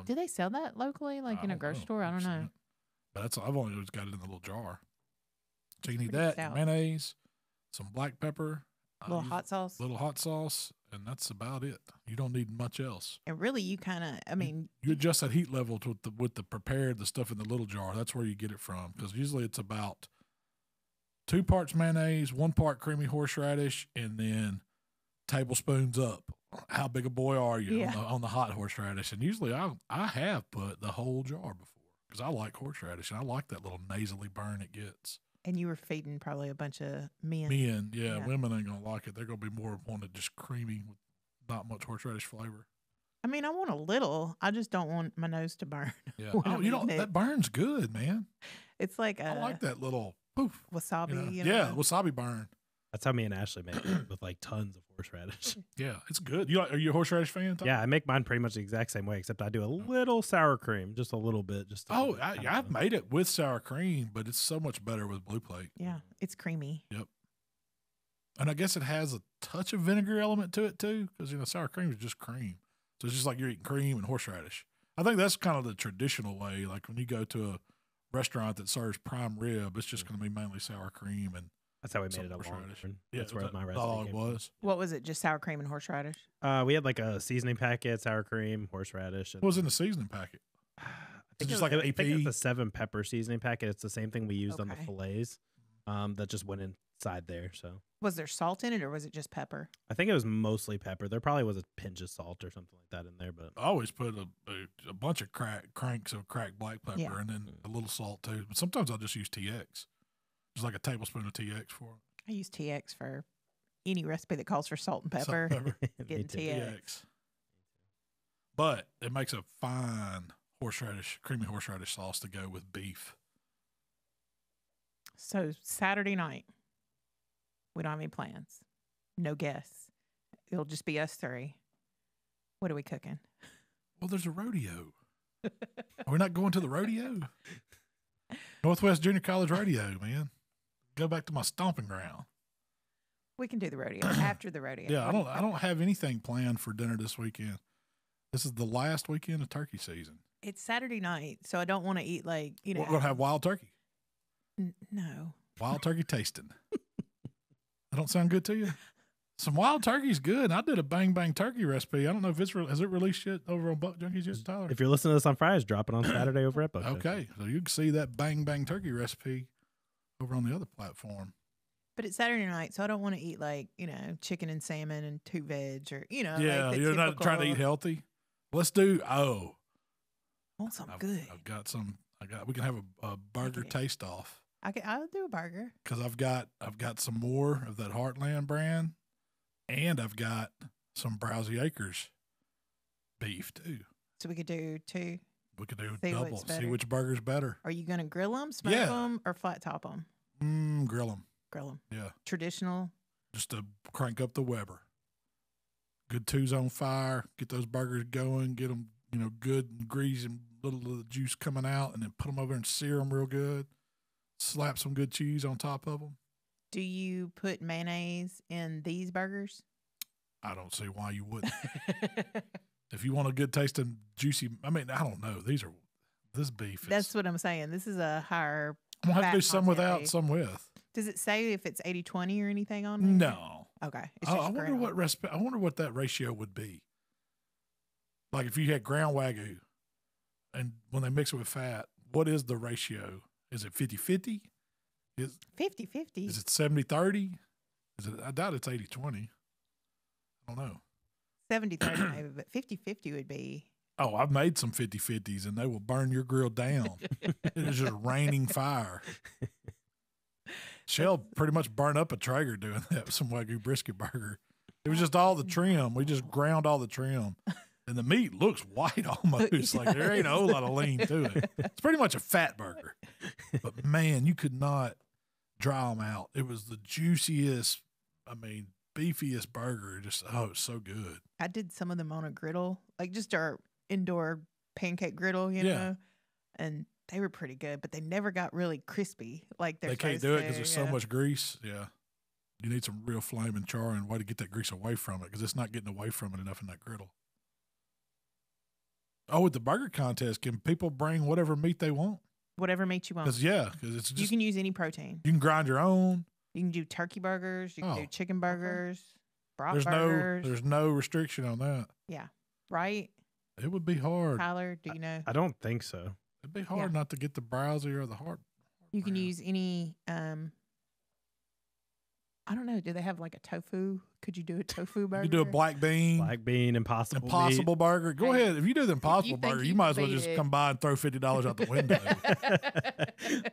Do they sell that locally, like in a grocery store? I don't know. But I've only just got it in a little jar. So you need that, mayonnaise, some black pepper, little hot sauce, and that's about it. You don't need much else. And really, you you adjust that heat level with the prepared, the stuff in the little jar. That's where you get it from, because usually it's about 2 parts mayonnaise, 1 part creamy horseradish, and then tablespoons up. How big a boy are you on the hot horseradish? And usually I have put the whole jar before, because I like horseradish and I like that little nasally burn it gets. And you were feeding probably a bunch of men. Yeah. Women ain't gonna like it. They're gonna be more wanted just creamy with not much horseradish flavor. I mean, I want a little. I just don't want my nose to burn. Yeah. That burns good, man. It's like I like that little poof wasabi. Yeah, wasabi burn. That's how me and Ashley make it, with like tons of horseradish. Yeah, it's good. Are you a horseradish fan, Tom? Yeah, I make mine pretty much the exact same way, except I do a little sour cream, just a little bit. I've made it with sour cream, but it's so much better with Blue Plate. Yeah, it's creamy. Yep. And I guess it has a touch of vinegar element to it too, because sour cream is just cream. So it's just like you're eating cream and horseradish. I think that's kind of the traditional way. Like when you go to a restaurant that serves prime rib, it's just going to be mainly sour cream and that's how we made it a horseradish. Yeah, that's where my recipe all it was. What was it? Just sour cream and horseradish? We had like a seasoning packet, sour cream, horseradish. What was in the seasoning packet? I think it's like an AP. I think it's a 7-pepper seasoning packet. It's the same thing we used on the fillets. That just went inside there. So was there salt in it or was it just pepper? I think it was mostly pepper. There probably was a pinch of salt or something like that in there, but I always put a bunch of cranks of cracked black pepper and then a little salt too. But sometimes I'll just use TX. Just like a tablespoon of TX for it. I use TX for any recipe that calls for salt and pepper. Getting TX. But it makes a fine creamy horseradish sauce to go with beef. So Saturday night, we don't have any plans. No guests. It'll just be us three. What are we cooking? Well, there's a rodeo. Are we not going to the rodeo? Northwest Junior College Rodeo, man. Go back to my stomping ground. We can do the rodeo after the rodeo. Yeah, I don't have anything planned for dinner this weekend. This is the last weekend of turkey season. It's Saturday night, so I don't want to eat like, We're going to have wild turkey. No. Wild turkey tasting. That don't sound good to you? Some wild turkey's good. I did a bang bang turkey recipe. I don't know if has it released yet over on Buck Junkies yet, Tyler? If you're listening to this on Fridays, drop it on Saturday over at Buck. Okay, so you can see that bang bang turkey recipe over on the other platform. But it's Saturday night, so I don't want to eat like, chicken and salmon and 2 veg or, Yeah, like you're not trying to eat healthy. Let's do, I want something good. I've got some, we can have a burger taste off. I'll do a burger. Because I've got some more of that Heartland brand, and I've got some Browsey Acres beef too. So we could do 2. We could do double. See which burger's better. Are you going to grill them, smoke them, or flat top them? Grill them. Grill them. Yeah. Traditional. Just to crank up the Weber. Good 2s on fire. Get those burgers going. Get them, good and greasy and little of the juice coming out, and then put them over and sear them real good. Slap some good cheese on top of them. Do you put mayonnaise in these burgers? I don't see why you wouldn't. If you want a good tasting, juicy, I don't know. This beef. That's what I'm saying. This is a higher. I'm going to have to do some without, some with. Does it say if it's 80-20 or anything on there? No. Okay. I wonder what recipe. I wonder what that ratio would be. Like if you had ground Wagyu, and when they mix it with fat, what is the ratio? Is it 50-50? 50-50. Is it 70-30? I doubt it's 80-20. I don't know. 70-30 maybe, but 50-50 would be. Oh, I've made some 50-50s, and they will burn your grill down. It is just raining fire. Shell pretty much burned up a Traeger doing that with some Wagyu brisket burger. It was just all the trim. We just ground all the trim. And the meat looks white almost. Like there ain't a whole lot of lean to it. It's pretty much a fat burger. But, man, you could not dry them out. It was the juiciest, beefiest burger. Just, it was so good. I did some of them on a griddle, like just our indoor pancake griddle, you know, and they were pretty good, but they never got really crispy. Like they can't do it because there's so much grease. Yeah. You need some real flame and char and way to get that grease away from it because it's not getting away from it enough in that griddle. Oh, with the burger contest, can people bring whatever meat they want? Whatever meat you want. Because it's just. You can use any protein. You can grind your own. You can do turkey burgers. You can do chicken burgers. Burgers. There's no restriction on that. Yeah. Right? It would be hard. Tyler, do you know? I don't think so. It'd be hard not to get the Browsey or the heart. You can use any, I don't know. Do they have like a tofu? Could you do a tofu burger? You do a black bean. Impossible burger. Go ahead. If you do the impossible burger, you might as well just come by and throw $50 out the window.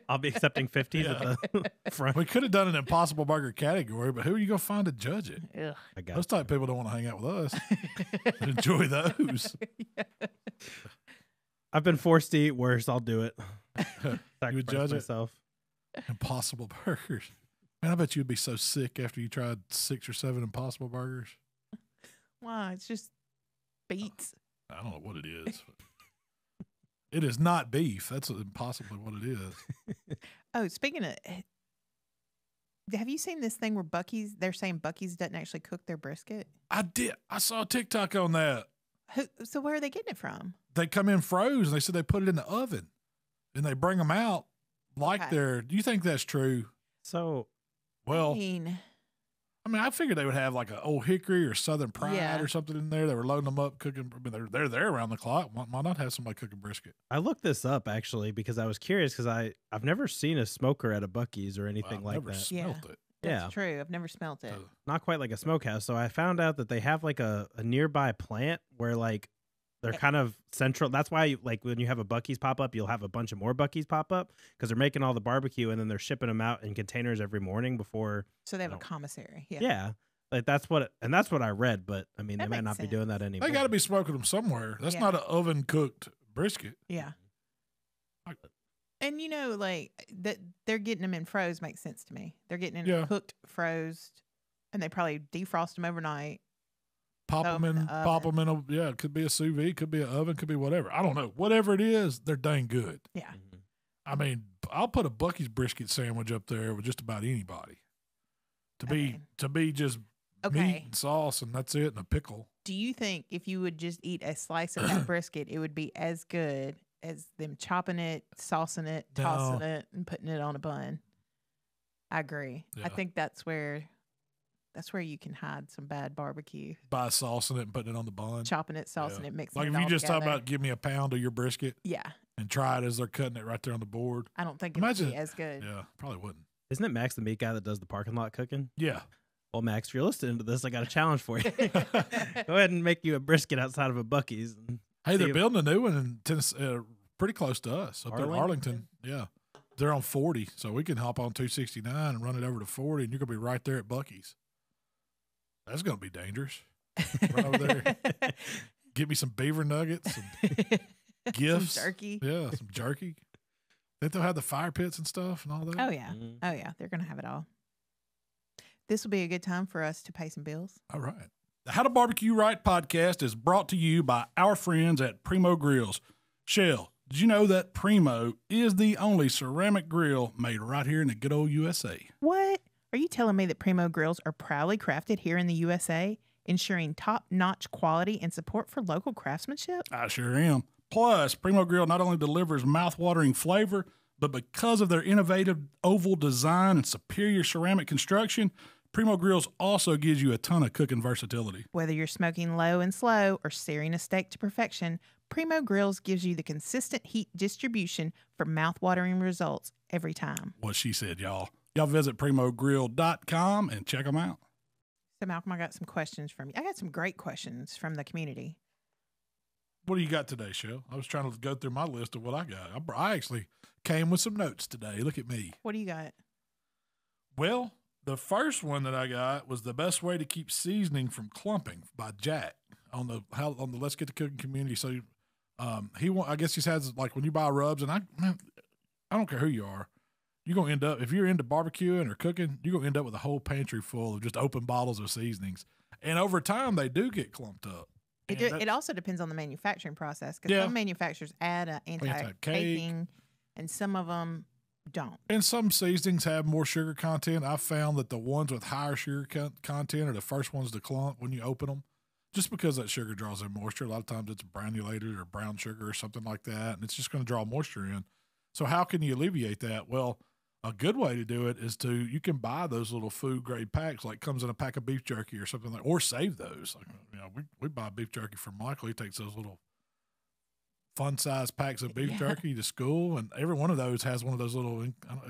I'll be accepting 50 at the front. We could have done an impossible burger category, but who are you going to find to judge it? Ugh. Those type of people don't want to hang out with us. Enjoy those. I've been forced to eat worse. I'll do it. You would judge myself. Impossible burgers. Man, I bet you'd be so sick after you tried 6 or 7 Impossible burgers. Why? It's just beets. I don't know what it is. It is not beef. That's impossibly what it is. Oh, speaking of, Have you seen this thing where Buc-ee's, they're saying Buc-ee's doesn't actually cook their brisket? I did. I saw a TikTok on that. So where are they getting it from? They come in froze, and they said they put it in the oven, and they bring them out like they're. Do you think that's true? So, well, I mean, I figured they would have like an Old Hickory or Southern Pride or something in there. They were loading them up, cooking. I mean, they're there around the clock. Why not have somebody cooking brisket? I looked this up actually because I was curious because I've never seen a smoker at a Buc-ee's or anything like that. Smelt it. That's true. I've never smelt it. Not quite like a smokehouse. So I found out that they have like a nearby plant where like they're kind of central. That's why like when you have a Buc-ee's pop up, you'll have a bunch of more Buc-ee's pop up because they're making all the barbecue and then they're shipping them out in containers every morning before. So they have a commissary. Yeah. Like that's what I read, but I mean, they might not be doing that anymore. They got to be smoking them somewhere. That's not an oven cooked brisket. Yeah. And you know, like that they're getting them in froze makes sense to me. They're getting them cooked, froze, and they probably defrost them overnight. Pop them in a it could be a sous vide, could be an oven, could be whatever. I don't know. Whatever it is, they're dang good. Yeah. Mm-hmm. I mean, I'll put a Buc-ee's brisket sandwich up there with just about anybody. To be just meat and sauce and that's it and a pickle. Do you think if you would just eat a slice of that brisket, it would be as good as them chopping it, saucing it, tossing it, and putting it on a bun? I agree. Yeah. I think that's where you can hide some bad barbecue. By saucing it and putting it on the bun. Chopping it, saucing it, mixing it all Like if you just together. talk about give me a pound of your brisket. Yeah. And try it as they're cutting it right there on the board. I don't think it would be as good. Yeah, probably wouldn't. Isn't it Max the meat guy that does the parking lot cooking? Yeah. Well, Max, if you're listening to this, I got a challenge for you. Go ahead and make you a brisket outside of a Buc-ee's. Hey, they're building a new one in Tennessee, pretty close to us, up there in Arlington. Yeah. They're on 40, so we can hop on 269 and run it over to 40, and you're going to be right there at Buc-ee's. That's going to be dangerous. Run over there. Get me some beaver nuggets, some gifts. Some jerky. Yeah, some jerky. Think they'll have the fire pits and stuff and all that? Oh, yeah. Oh, yeah. They're going to have it all. This will be a good time for us to pay some bills. All right. The How to Barbecue Right podcast is brought to you by our friends at Primo Grills. Shell, did you know that Primo is the only ceramic grill made right here in the good old USA? What? Are you telling me that Primo Grills are proudly crafted here in the USA, ensuring top-notch quality and support for local craftsmanship? I sure am. Plus, Primo Grill not only delivers mouth-watering flavor, but because of their innovative oval design and superior ceramic construction, Primo Grills also gives you a ton of cooking versatility. Whether you're smoking low and slow or searing a steak to perfection, Primo Grills gives you the consistent heat distribution for mouth-watering results every time. What she said, y'all. Y'all visit primogrill.com and check them out. So, Malcolm, I got some questions from you. I got some great questions from the community. What do you got today, Shell? I was trying to go through my list of what I got. I actually came with some notes today. Look at me. What do you got? Well, the first one that I got was the best way to keep seasoning from clumping by Jack on the Let's Get to Cooking community. So I guess he has like when you buy rubs, and I don't care who you are, you're gonna end up if you're into barbecuing or cooking, you're gonna end up with a whole pantry full of just open bottles of seasonings, and over time they do get clumped up. It also depends on the manufacturing process because some manufacturers add an anti-caking, and some of them don't. And some seasonings have more sugar content. I've found that the ones with higher sugar content are the first ones to clump when you open them, just because that sugar draws in moisture. A lot of times it's granulated or brown sugar or something like that, and it's just going to draw moisture in. So how can you alleviate that? Well, a good way to do it is you can buy those little food grade packs, like comes in a pack of beef jerky or something like, or save those. Like, we buy beef jerky from Michael. He takes those little fun size packs of beef jerky to school, and every one of those has one of those little.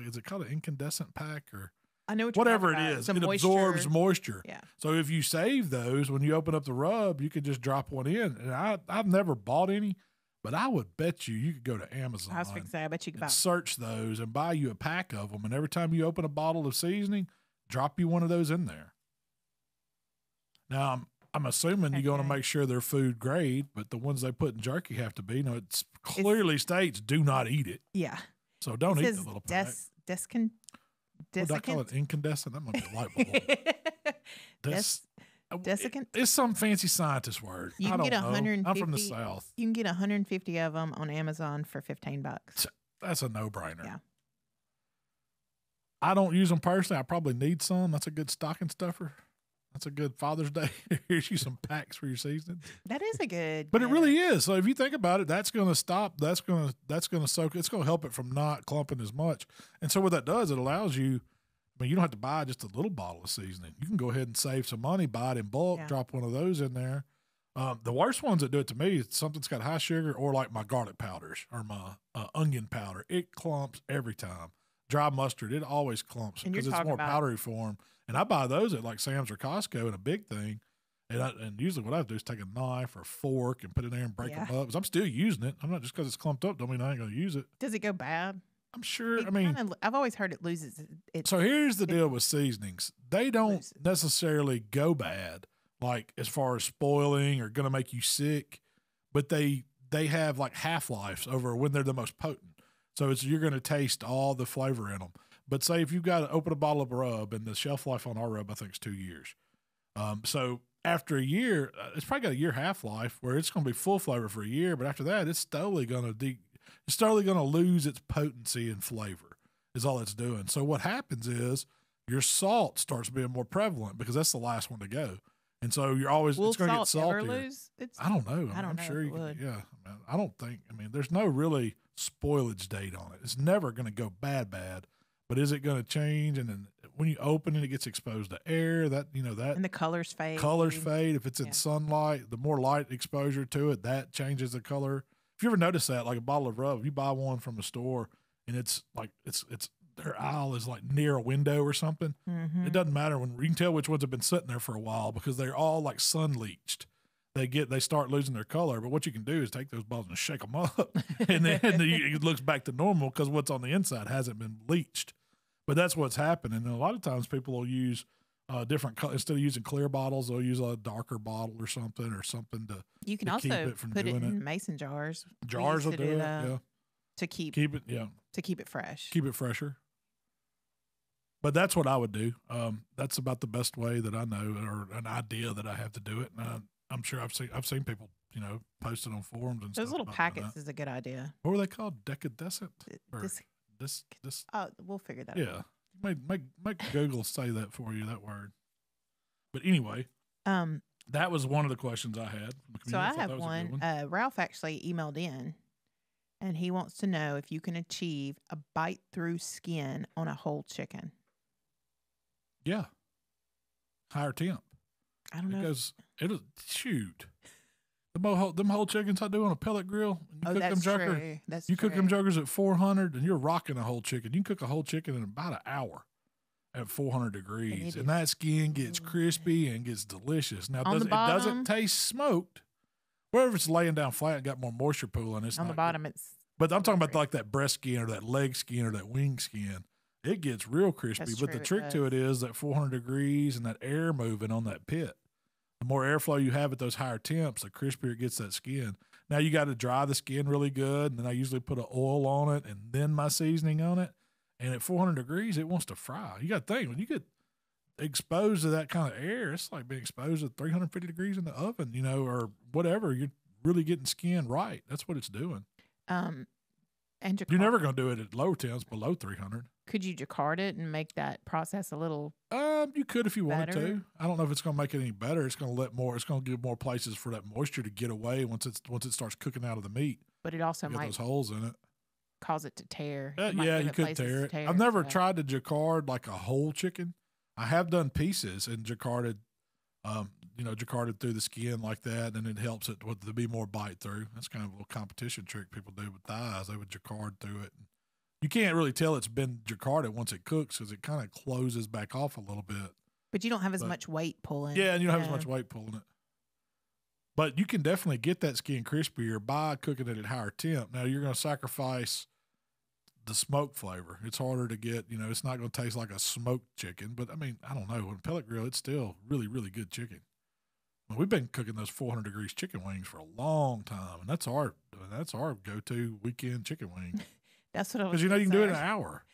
Is it called an incandescent pack or? I know whatever it is. It absorbs moisture. Yeah. So if you save those when you open up the rub, you can just drop one in. And I've never bought any. But I would bet you could go to Amazon. I was going to say, I bet you could search those and buy you a pack of them. And every time you open a bottle of seasoning, drop you one of those in there. Now, I'm assuming you're going to make sure they're food grade, but the ones they put in jerky have to be. It clearly states do not eat it. Yeah. So don't eat the little pack. Would I call it incandescent? That might be a light bulb. Desiccant? It's some fancy scientist word. You can get 150. I'm from the South. You can get 150 of them on Amazon for $15. That's a no-brainer. Yeah. I don't use them personally. I probably need some. That's a good stocking stuffer. That's a good Father's Day. Here's you some packs for your seasoning. That is a good. But it really is. So if you think about it, that's going to stop. That's going to soak. It's going to help it from not clumping as much. And so what that does, it allows you. I mean, you don't have to buy just a little bottle of seasoning. You can go ahead and save some money, buy it in bulk, drop one of those in there. The worst ones that do it to me is something's got high sugar, or like my garlic powders or my onion powder. It clumps every time. Dry mustard, it always clumps because it's more powdery form. And I buy those at like Sam's or Costco in a big thing. And usually what I do is take a knife or a fork and put it in there and break them up. Because I'm still using it. I'm not just because it's clumped up, don't mean I ain't going to use it. Does it go bad? I'm sure. I've always heard it loses its. So here's the deal with seasonings. They don't necessarily go bad, like as far as spoiling or going to make you sick, but they have like half-lives over when they're the most potent. So you're going to taste all the flavor in them. But say if you've got to open a bottle of rub, and the shelf life on our rub, I think, is 2 years. So after a year, it's probably got a year half-life where it's going to be full flavor for a year. But after that, it's slowly going to lose its potency and flavor is all it's doing. So what happens is your salt starts being more prevalent because that's the last one to go. And so you're always, it's going to get saltier. Ever lose I don't know. I'm sure you could. Yeah. I don't think, there's no really spoilage date on it. It's never going to go bad, but is it going to change? And then when you open it, it gets exposed to air that. And the colors fade. If it's in sunlight, the more light exposure to it, that changes the color. If you ever notice that, like a bottle of rub, if you buy one from a store and it's like, it's their aisle is like near a window or something. Mm-hmm. It doesn't matter you can tell which ones have been sitting there for a while because they're all like sun leached. They start losing their color. But what you can do is take those bottles and shake them up, and then it looks back to normal because what's on the inside hasn't been bleached. But that's what's happening. And a lot of times people will use different color instead of using clear bottles. They'll use a darker bottle or something to. You can also keep it from put it in mason jars. Jars will do it. Yeah. To keep it. Yeah. To keep it fresh. Keep it fresher. But that's what I would do. That's about the best way that I know, or an idea that I have to do it. And I'm sure I've seen people, post it on forums and those stuff. little packets is a good idea. What were they called? Decadescent? This. Oh, we'll figure that out. Yeah. Make Google say that for you, that word. But anyway, that was one of the questions I had. So I have one. Ralph actually emailed in, and he wants to know if you can achieve a bite-through skin on a whole chicken. Yeah. Higher temp. I don't know. Because shoot. Them whole chickens I do on a pellet grill. That's true. You cook them jokers at 400 and you're rocking a whole chicken. You can cook a whole chicken in about an hour at 400 degrees. And that skin gets crispy and gets delicious. Now, it doesn't taste smoked. Wherever it's laying down flat and got more moisture pooling, it's on the bottom. But I'm talking about like that breast skin or that leg skin or that wing skin. It gets real crispy. But the trick to it is that 400 degrees and that air moving on that pit. The more airflow you have at those higher temps, the crispier it gets that skin. Now you got to dry the skin really good, and then I usually put an oil on it and then my seasoning on it. And at 400 degrees, it wants to fry. You got to think, when you get exposed to that kind of air, it's like being exposed to 350 degrees in the oven, or whatever. You're really getting skin right. That's what it's doing. And you're never going to do it at low temps below 300. Could you jacquard it and make that process a little you could if you better? Wanted to. I don't know if it's going to make it any better. It's going to give more places for that moisture to get away once it starts cooking out of the meat. But it also might those holes in it. Cause it to tear. You could tear it. I've never tried to jacquard like a whole chicken. I have done pieces and jacquarded through the skin like that, and it helps it to be more bite through. That's kind of a little competition trick people do with thighs. They would jacquard through it. You can't really tell it's been jacquarded once it cooks because it kind of closes back off a little bit. But you don't have as much weight pulling. Yeah, and you don't have as much weight pulling it. But you can definitely get that skin crispier by cooking it at higher temp. Now, you're going to sacrifice the smoke flavor. It's harder to get, it's not going to taste like a smoked chicken. But, I don't know. On a pellet grill, it's still really, really good chicken. We've been cooking those 400 degrees chicken wings for a long time, and that's our go-to weekend chicken wing. That's what I was. Because you can do it in an hour.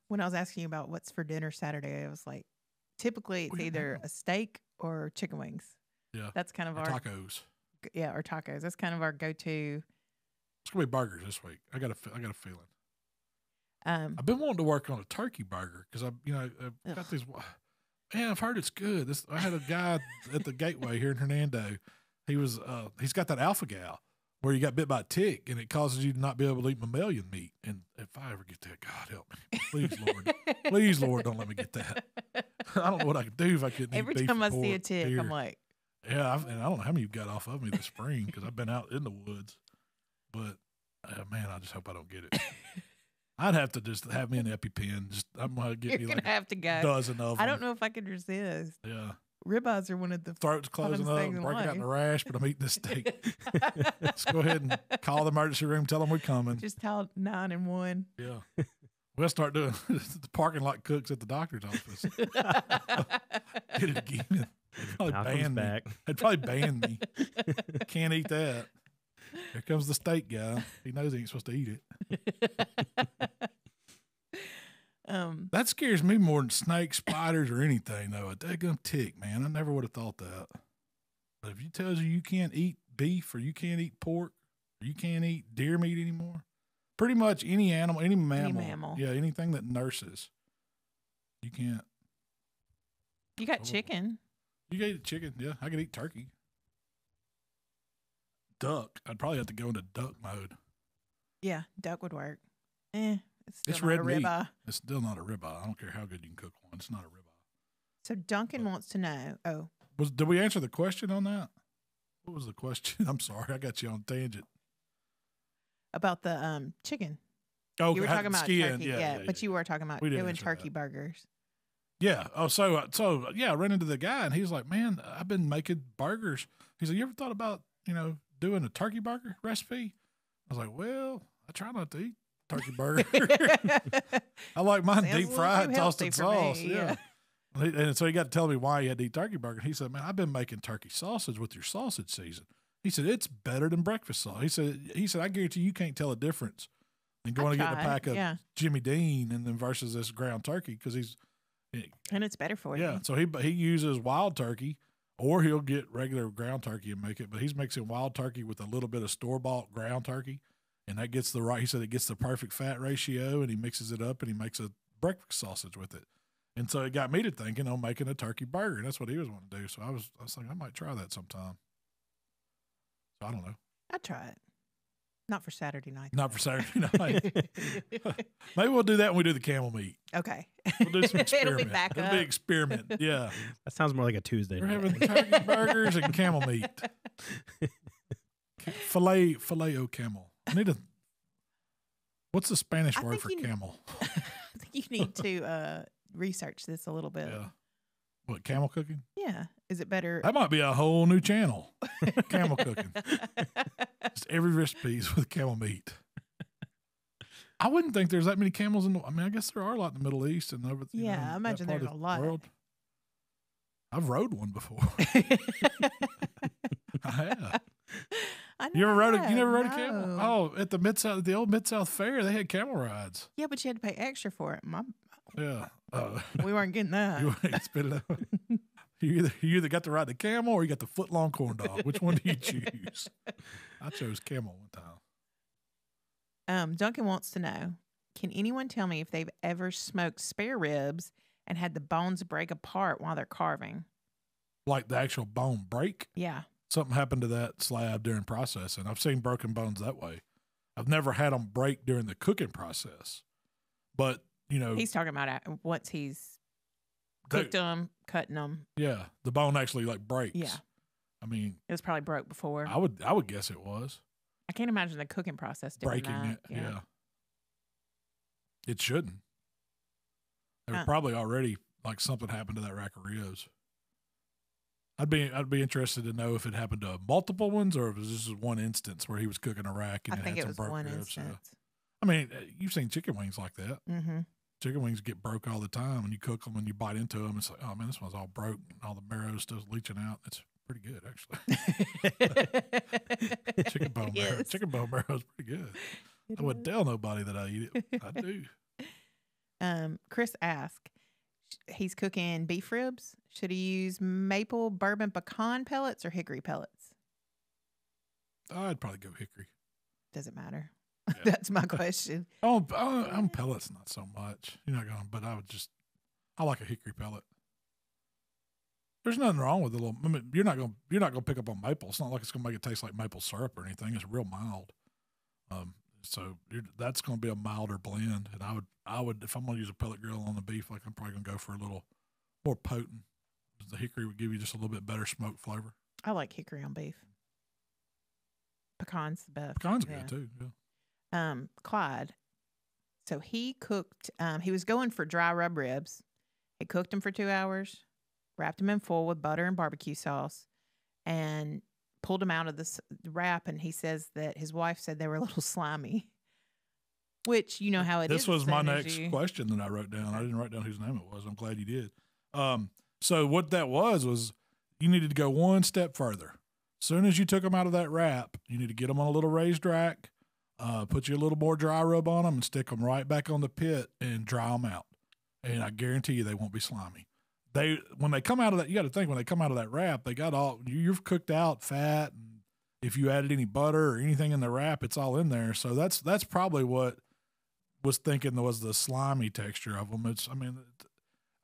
When I was asking you about what's for dinner Saturday, I was like, typically it's either a steak or chicken wings. Yeah, that's kind of our tacos. Yeah, or tacos. That's kind of our go-to. It's gonna be burgers this week. I got a feeling. I've been wanting to work on a turkey burger because I've got these. Man, I've heard it's good. I had a guy at the Gateway here in Hernando. He's got that alpha gal where you got bit by a tick and it causes you to not be able to eat mammalian meat. And if I ever get that, God help me, please Lord, please Lord, don't let me get that. I don't know what I could do if I couldn't eat beef. Every time I see a tick, I'm like, yeah. And I don't know how many you've got off of me this spring because I've been out in the woods. But man, I just hope I don't get it. I'd have to just have me an EpiPen. I'm gonna get you're me gonna have to go. a dozen of them. I don't know if I could resist. Yeah. Ribeyes are one of the throat's closing up, breaking out in a rash, but I'm eating this steak. Let's go ahead and call the emergency room, tell them we're coming. Just tell 911. Yeah. We'll start doing the parking lot cooks at the doctor's office. Get it again. They'd probably ban me. Can't eat that. Here comes the steak guy. He knows he ain't supposed to eat it. That scares me more than snakes, spiders, or anything, though. A daggum tick, man. I never would have thought that. But if he tells you can't eat beef or you can't eat pork or you can't eat deer meat anymore, pretty much any animal, any mammal. Yeah, anything that nurses, you can't. You got chicken. You can eat chicken, yeah. I could eat turkey. Duck. I'd probably have to go into duck mode. Yeah, duck would work. It's red meat. It's still not a ribeye. I don't care how good you can cook one. It's not a ribeye. So Duncan wants to know. Did we answer the question on that? What was the question? I'm sorry, I got you on a tangent. About the chicken. Oh, you were talking about skin. turkey. Yeah, but you were talking about doing turkey burgers. Yeah. Oh, so yeah, I ran into the guy and he's like, "Man, I've been making burgers." He's like, "You ever thought about doing a turkey burger recipe?" I was like, "Well, I try not to eat turkey burger. I like mine deep fried, tossed in sauce." Yeah. And so he got to tell me why he had to eat turkey burger. He said, "Man, I've been making turkey sausage with your sausage season." He said, "It's better than breakfast sauce." He said, "I guarantee you can't tell a difference in going to get a pack of Jimmy Dean and then versus this ground turkey because and it's better for you." Yeah. So he uses wild turkey or he'll get regular ground turkey and make it, but he's mixing wild turkey with a little bit of store-bought ground turkey. And that gets he said it gets the perfect fat ratio, and he mixes it up and he makes a breakfast sausage with it. And so it got me to thinking on making a turkey burger, and that's what he was wanting to do. So I was thinking I might try that sometime. So I don't know. I'd try it. Not for Saturday night. Not for Saturday night. Maybe we'll do that when we do the camel meat. Okay. We'll do some experiment. It'll be back up. It'll be experiment. Yeah. That sounds more like a Tuesday. We're having turkey burgers and camel meat. Filet au camel. I need what's the Spanish word for camel? I think you need to research this a little bit. Yeah. What, camel cooking? Yeah. Is it better? That might be a whole new channel. Camel cooking. Just every recipe's with camel meat. I wouldn't think there's that many camels I guess there are a lot in the Middle East and over. I imagine there's a lot. World. I've rode one before. I have. You never rode a camel? Oh, at the old Mid-South Fair, they had camel rides. Yeah, but you had to pay extra for it. Yeah. We weren't getting that. You spit it out. You either got to ride the camel or you got the foot-long corn dog. Which one do you choose? I chose camel one time. Duncan wants to know, can anyone tell me if they've ever smoked spare ribs and had the bones break apart while they're carving? Like the actual bone break? Yeah. Something happened to that slab during processing. I've seen broken bones that way. I've never had them break during the cooking process. But, he's talking about once he's cooked them, cutting them. Yeah. The bone actually breaks. Yeah. I mean. It was probably broke before. I would guess it was. I can't imagine the cooking process doing breaking that. It. Yeah. It shouldn't. There was probably already something happened to that rack of ribs. I'd be interested to know if it happened to multiple ones or if it was just one instance where he was cooking a rack and I think had it was some broke one ribs. instance. I mean, you've seen chicken wings like that. Mm-hmm. Chicken wings get broke all the time, and you cook them and you bite into them. It's like, oh man, this one's all broke, and all the marrow stuff's leaching out. It's pretty good, actually. Chicken bone marrow is pretty good. I wouldn't tell nobody that I eat it. I do. Chris asked, he's cooking beef ribs. Should he use maple bourbon pecan pellets or hickory pellets? I'd probably go hickory. Doesn't matter. Yeah. That's my question. I'm pellets, not so much. You're not going, but I like a hickory pellet. There's nothing wrong with the little. I mean, you're not gonna pick up on maple. It's not like it's gonna make it taste like maple syrup or anything. It's real mild. So that's gonna be a milder blend. And I would if I'm gonna use a pellet grill on the beef, like I'm probably gonna go for a little more potent. The hickory would give you just a little bit better smoke flavor. I like hickory on beef. Pecan's the best. Pecan's good too. Yeah. Clyde. So he cooked. He was going for dry rub ribs. He cooked them for 2 hours, wrapped them in foil with butter and barbecue sauce, and pulled them out of the wrap. And he says that his wife said they were a little slimy. Which you know how it is. This was my next question that I wrote down. I didn't write down whose name it was. I'm glad you did. So what that was you needed to go one step further. As soon as you took them out of that wrap, you need to get them on a little raised rack, put you a little more dry rub on them, and stick them right back on the pit and dry them out. And I guarantee you they won't be slimy. When they come out of that, you got to think when they come out of that wrap, they got all you've cooked out fat, and if you added any butter or anything in the wrap, it's all in there. So that's probably what was thinking was the slimy texture of them.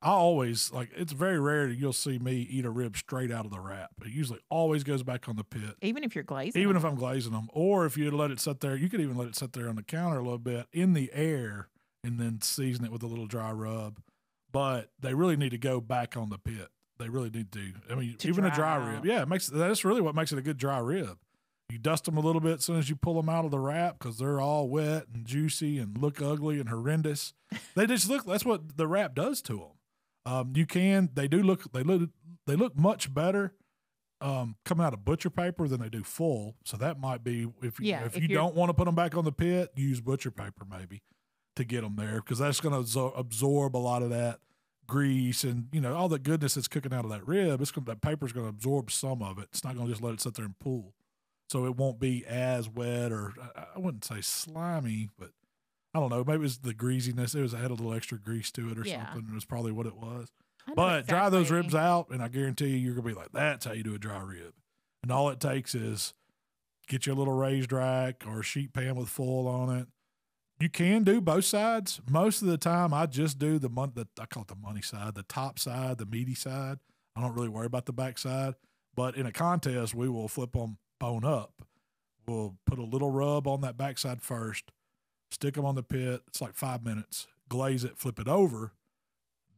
I always it's very rare that you'll see me eat a rib straight out of the wrap. It usually always goes back on the pit. Even if you're glazing Even if I'm glazing them. Or if you let it sit there, you could even let it sit there on the counter a little bit in the air and then season it with a little dry rub. But they really need to go back on the pit. They really need to. I mean, even a dry rib. Yeah, that's really what makes it a good dry rib. You dust them a little bit as soon as you pull them out of the wrap because they're all wet and juicy and look ugly and horrendous. They just look. That's what the wrap does to them. They look much better coming out of butcher paper than they do full. So that might be if you don't want to put them back on the pit, use butcher paper maybe to get them there because that's going to absorb a lot of that grease and all the goodness that's cooking out of that rib. That paper's going to absorb some of it. It's not going to just let it sit there and pool, so it won't be as wet or I wouldn't say slimy, but. I don't know. Maybe it was the greasiness. It had a little extra grease to it or something. It was probably what it was. But dry those ribs out, and I guarantee you're going to be like, that's how you do a dry rib. And all it takes is get you a little raised rack or a sheet pan with foil on it. You can do both sides. Most of the time, I just do I call it the money side, the top side, the meaty side. I don't really worry about the back side. But in a contest, we will flip them bone up. We'll put a little rub on that back side first. Stick them on the pit. It's like 5 minutes. Glaze it, flip it over.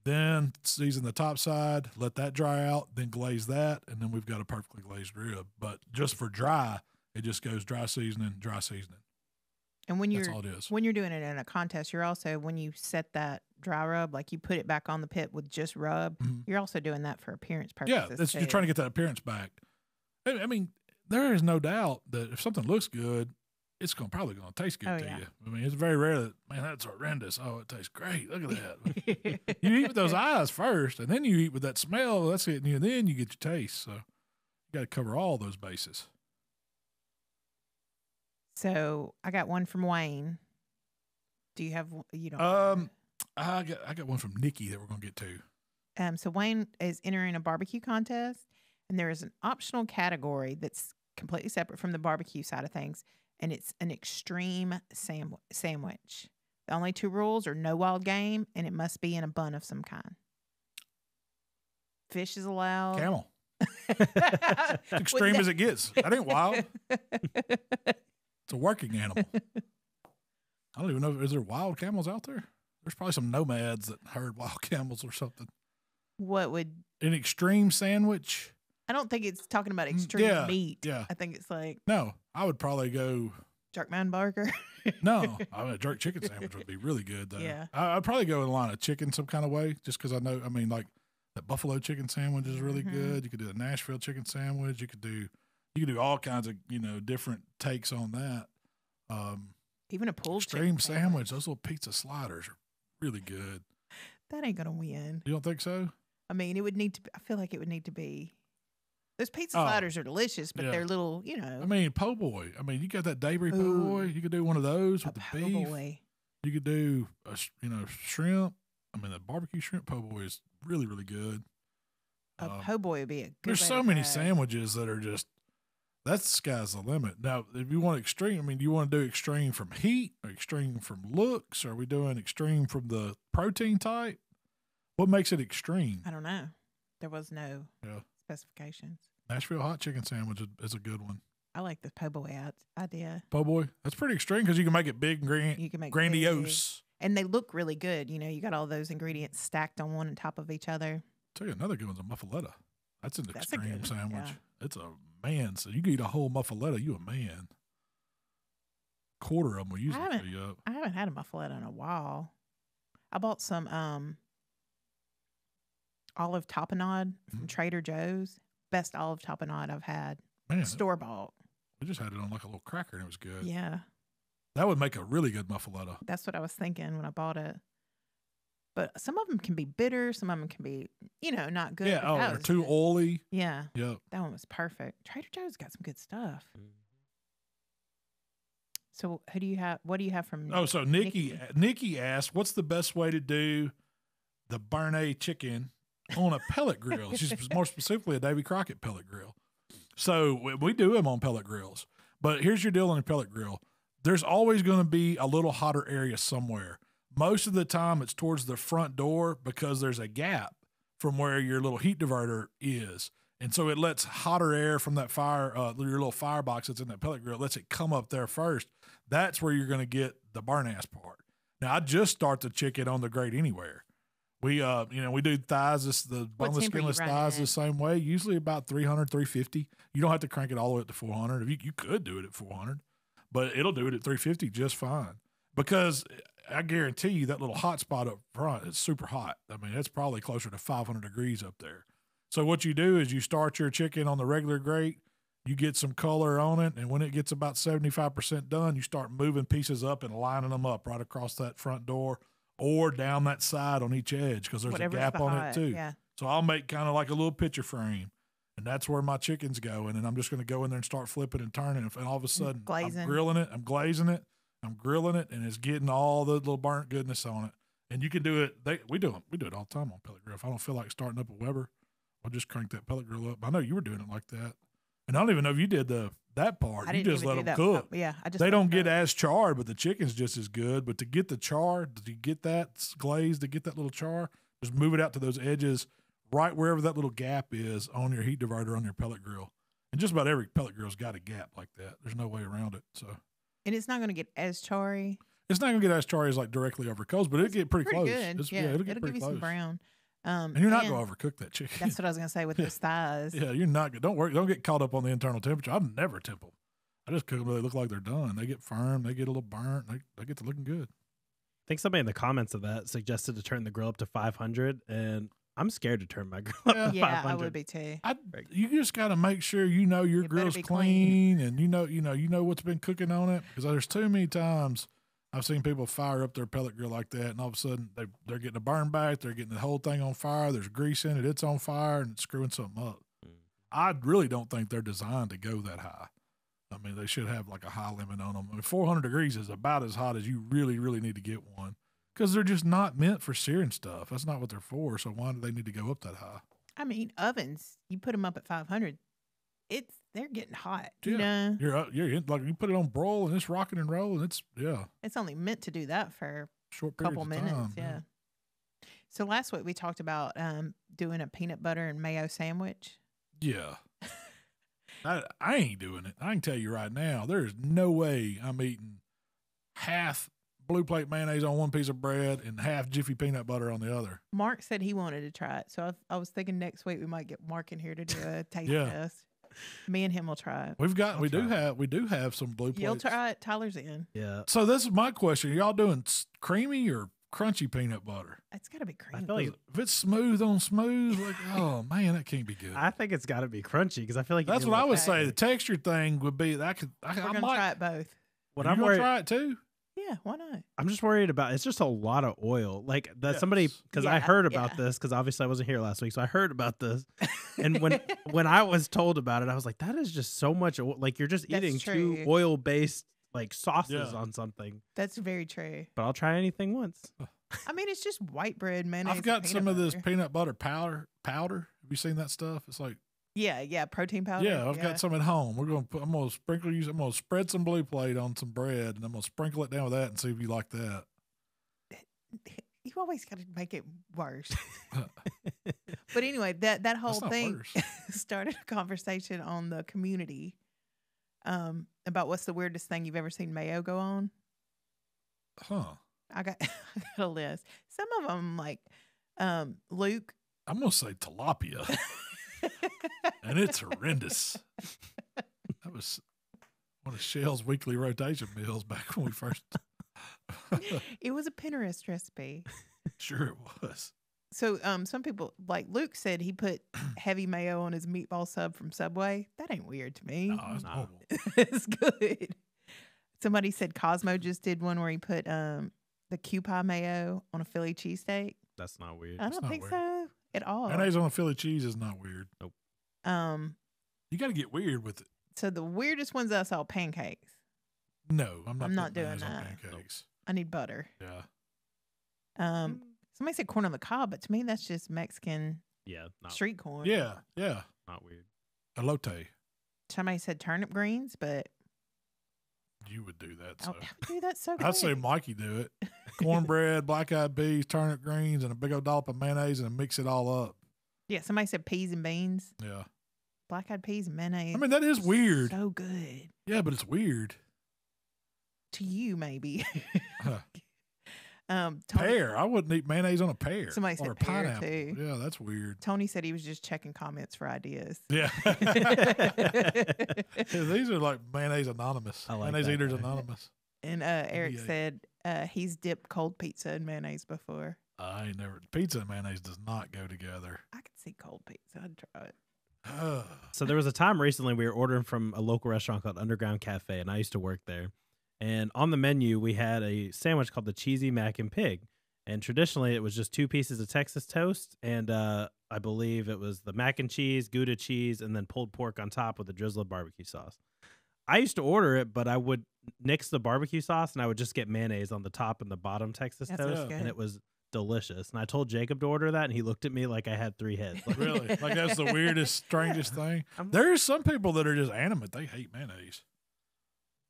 Then season the top side, let that dry out, then glaze that, and then we've got a perfectly glazed rib. But just for dry, it just goes dry seasoning. And that's all it is. When you're doing it in a contest, you're also, when you set that dry rub, like you put it back on the pit with just rub, you're also doing that for appearance purposes. Yeah, you're trying to get that appearance back. I mean, there is no doubt that if something looks good, it's probably going to taste good to you. I mean, it's very rare that, man, that's horrendous. Oh, it tastes great. Look at that. You eat with those eyes first, and then you eat with that smell. That's it. And then you get your taste. So you got to cover all those bases. So I got one from Wayne. Do you have, I got one from Nikki that we're going to get to. So Wayne is entering a barbecue contest, and there is an optional category that's completely separate from the barbecue side of things. And it's an extreme sandwich. The only 2 rules are no wild game, and it must be in a bun of some kind. Fish is allowed. Camel. Extreme as it gets. That ain't wild. It's a working animal. I don't even know. Is there wild camels out there? There's probably some nomads that herd wild camels or something. What would... An extreme sandwich? I don't think it's talking about extreme meat. Yeah. I think it's like... No, I would probably go... Jerkman burger? No. A jerk chicken sandwich would be really good, though. Yeah. I'd probably go in the line of chicken some kind of way, just because I know, like, that buffalo chicken sandwich is really good. You could do a Nashville chicken sandwich. You could do all kinds of, different takes on that. Even a pulled extreme sandwich. Those little pizza sliders are really good. That ain't going to win. You don't think so? I mean, it would need to be, I feel like it would need to be... Those pizza sliders are delicious, but they're little, I mean, po' boy. I mean, you got that Daybury po' boy. You could do one of those with the beef. Boy. You could do, shrimp. I mean, the barbecue shrimp po' boy is really, really good. A po' boy would be a good There's so many sandwiches that are just, the sky's the limit. Now, if you want extreme, I mean, do you want to do extreme from heat or extreme from looks? Or are we doing extreme from the protein type? What makes it extreme? I don't know. There was no specifications. Nashville hot chicken sandwich is a good one. I like the po' boy idea. Po' boy? That's pretty extreme because you can make it big and you can make grandiose. Big. And they look really good. You know, you got all those ingredients stacked on one on top of each other. Tell you another good one's a muffaletta. That's an extreme sandwich. Yeah. It's a man. So you can eat a whole muffaletta, you a man. Quarter of them will usually fill you up. I haven't had a muffaletta in a while. I bought some olive tapenade from Trader Joe's. Best olive tapenade I've had. Man, store bought. We just had it on like a little cracker and it was good. Yeah. That would make a really good muffaletta. That's what I was thinking when I bought it. But some of them can be bitter. Some of them can be, not good. Yeah, they're too oily. Yeah. Yep. That one was perfect. Trader Joe's got some good stuff. So what do you have from so Nikki asked, what's the best way to do the Béarnaise chicken on a pellet grill? She's more specifically a Davy Crockett pellet grill. So we do them on pellet grills. But here's your deal on a pellet grill. There's always going to be a little hotter area somewhere. Most of the time it's towards the front door because there's a gap from where your little heat diverter is. And so it lets hotter air from that fire, your little firebox that's in that pellet grill, lets it come up there first. That's where you're going to get the burn-ass part. Now, I just start the chicken on the grate anywhere. We, we do thighs, the boneless, skinless thighs the same way, usually about 300, 350. You don't have to crank it all the way up to 400. You could do it at 400, but it'll do it at 350 just fine. Because I guarantee you that little hot spot up front is super hot. I mean, it's probably closer to 500 degrees up there. So what you do is you start your chicken on the regular grate, you get some color on it, and when it gets about 75% done, you start moving pieces up and lining them up right across that front door or down that side on each edge because there's a gap on it too. Yeah. So I'll make kind of like a little picture frame, and that's where my chicken's going, and I'm just going to go in there and start flipping and turning, and all of a sudden I'm grilling it, I'm glazing it, I'm grilling it, and it's getting all the little burnt goodness on it. And you can do it. We do it all the time on pellet grill. If I don't feel like starting up a Weber, I'll just crank that pellet grill up. I know you were doing it like that. And I don't even know if you did that part. You just let them cook. Yeah, they don't get as charred, but the chicken's just as good. But to get the char, to get that glaze, to get that little char, just move it out to those edges, right wherever that little gap is on your heat diverter on your pellet grill. And just about every pellet grill's got a gap like that. There's no way around it. So. And it's not going to get as charry. It's not going to get as charry as like directly over coals, but it'll get pretty close. Good. It'll get pretty give you close. Some brown. And you're not going to overcook that chicken. That's what I was going to say with those thighs. Yeah, you're not good. Don't get caught up on the internal temperature. I never temp them. I just cook them until they look like they're done. They get firm. They get a little burnt. They get to looking good. I think somebody in the comments of that suggested to turn the grill up to 500, and I'm scared to turn my grill up to 500. Yeah, I would be too. You just got to make sure your grill's clean and you know what's been cooking on it, because there's too many times I've seen people fire up their pellet grill like that, and all of a sudden they're getting a burn back, they're getting the whole thing on fire, there's grease in it, it's on fire, and it's screwing something up. I really don't think they're designed to go that high. I mean, they should have like a high limit on them. I mean, 400 degrees is about as hot as you really, really need to get one, because they're just not meant for searing stuff. That's not what they're for, so why do they need to go up that high? I mean, ovens, you put them up at 500, they're getting hot. Yeah. You know, you're like you put it on broil and it's rocking and rolling. It's only meant to do that for short a couple minutes. Time, yeah. So last week we talked about doing a peanut butter and mayo sandwich. Yeah. I ain't doing it. I can tell you right now, there's no way I'm eating half Blue Plate mayonnaise on one piece of bread and half Jiffy peanut butter on the other. Mark said he wanted to try it, so I was thinking next week we might get Mark in here to do a taste test. Me and him will try it. We do have some Blue Plates. You'll try it. Tyler's in. Yeah. So this is my question: are y'all doing creamy or crunchy peanut butter? It's got to be creamy. I feel like if it's smooth on smooth, like oh man, that can't be good. I think it's got to be crunchy because I feel like that's what I would say. The texture thing would be that We're gonna try it both. What I'm gonna try it too. Yeah, why not? I'm just worried about it's just a lot of oil. Like that somebody because I heard about this because obviously I wasn't here last week, so I heard about this. And when I was told about it, I was like, that is just so much oil. Like you're just eating two oil-based like sauces on something. That's very true. But I'll try anything once. I mean, it's just white bread, mayonnaise. I've got some of this peanut butter powder. Have you seen that stuff? It's like Yeah, protein powder. Yeah, I've got some at home. I'm gonna sprinkle you. I'm gonna spread some blue plate on some bread, and I'm gonna sprinkle it down with that and see if you like that. You always got to make it worse. But anyway, that whole thing started a conversation on the community about what's the weirdest thing you've ever seen Mayo go on. Huh. I got a list. Some of them, like Luke. I'm gonna say tilapia. And it's horrendous. That was one of Shell's weekly rotation meals back when we first. It was a Pinterest recipe. Sure it was. So some people, like Luke said, he put heavy mayo on his meatball sub from Subway. That ain't weird to me. No, it's normal. It's good. Somebody said Cosmo just did one where he put the Q-pie mayo on a Philly cheesesteak. That's not weird. I don't think so at all. Mayonnaise on a Philly cheese is not weird. Nope. You got to get weird with it. So the weirdest ones I saw, pancakes. No, I'm not doing mayonnaise on that. pancakes. I need butter. Yeah. Somebody said corn on the cob, but to me that's just Mexican street corn. Yeah. Not weird. Elote. Somebody said turnip greens, but You would do that. So. Do that so good. I'd say Mikey do it. Cornbread, black-eyed peas, turnip greens, and a big old dollop of mayonnaise, and mix it all up. Yeah, somebody said peas and beans. Yeah. Black-eyed peas and mayonnaise. I mean, that is weird. So good. Yeah, but it's weird. To you, maybe. Tony, pear. I wouldn't eat mayonnaise on a pear. Somebody said or a pear pineapple. too. Yeah, that's weird. Tony said he was just checking comments for ideas. Yeah. These are like mayonnaise anonymous. Like mayonnaise that, eaters man. anonymous. And Eric said he's dipped cold pizza in mayonnaise before. I ain't never. Pizza and mayonnaise does not go together. I could see cold pizza. I'd try it. So there was a time recently we were ordering from a local restaurant called Underground Cafe, and I used to work there. And on the menu, we had a sandwich called the Cheesy Mac and Pig. And traditionally, it was just 2 pieces of Texas toast, and I believe it was the mac and cheese, Gouda cheese, and then pulled pork on top with a drizzle of barbecue sauce. I used to order it, but I would nix the barbecue sauce, and I would just get mayonnaise on the top and the bottom Texas toast, and it was delicious. And I told Jacob to order that, and he looked at me like I had 3 heads. Like, really? Like that's the weirdest, strangest thing? There's some people that are just animate. They hate mayonnaise.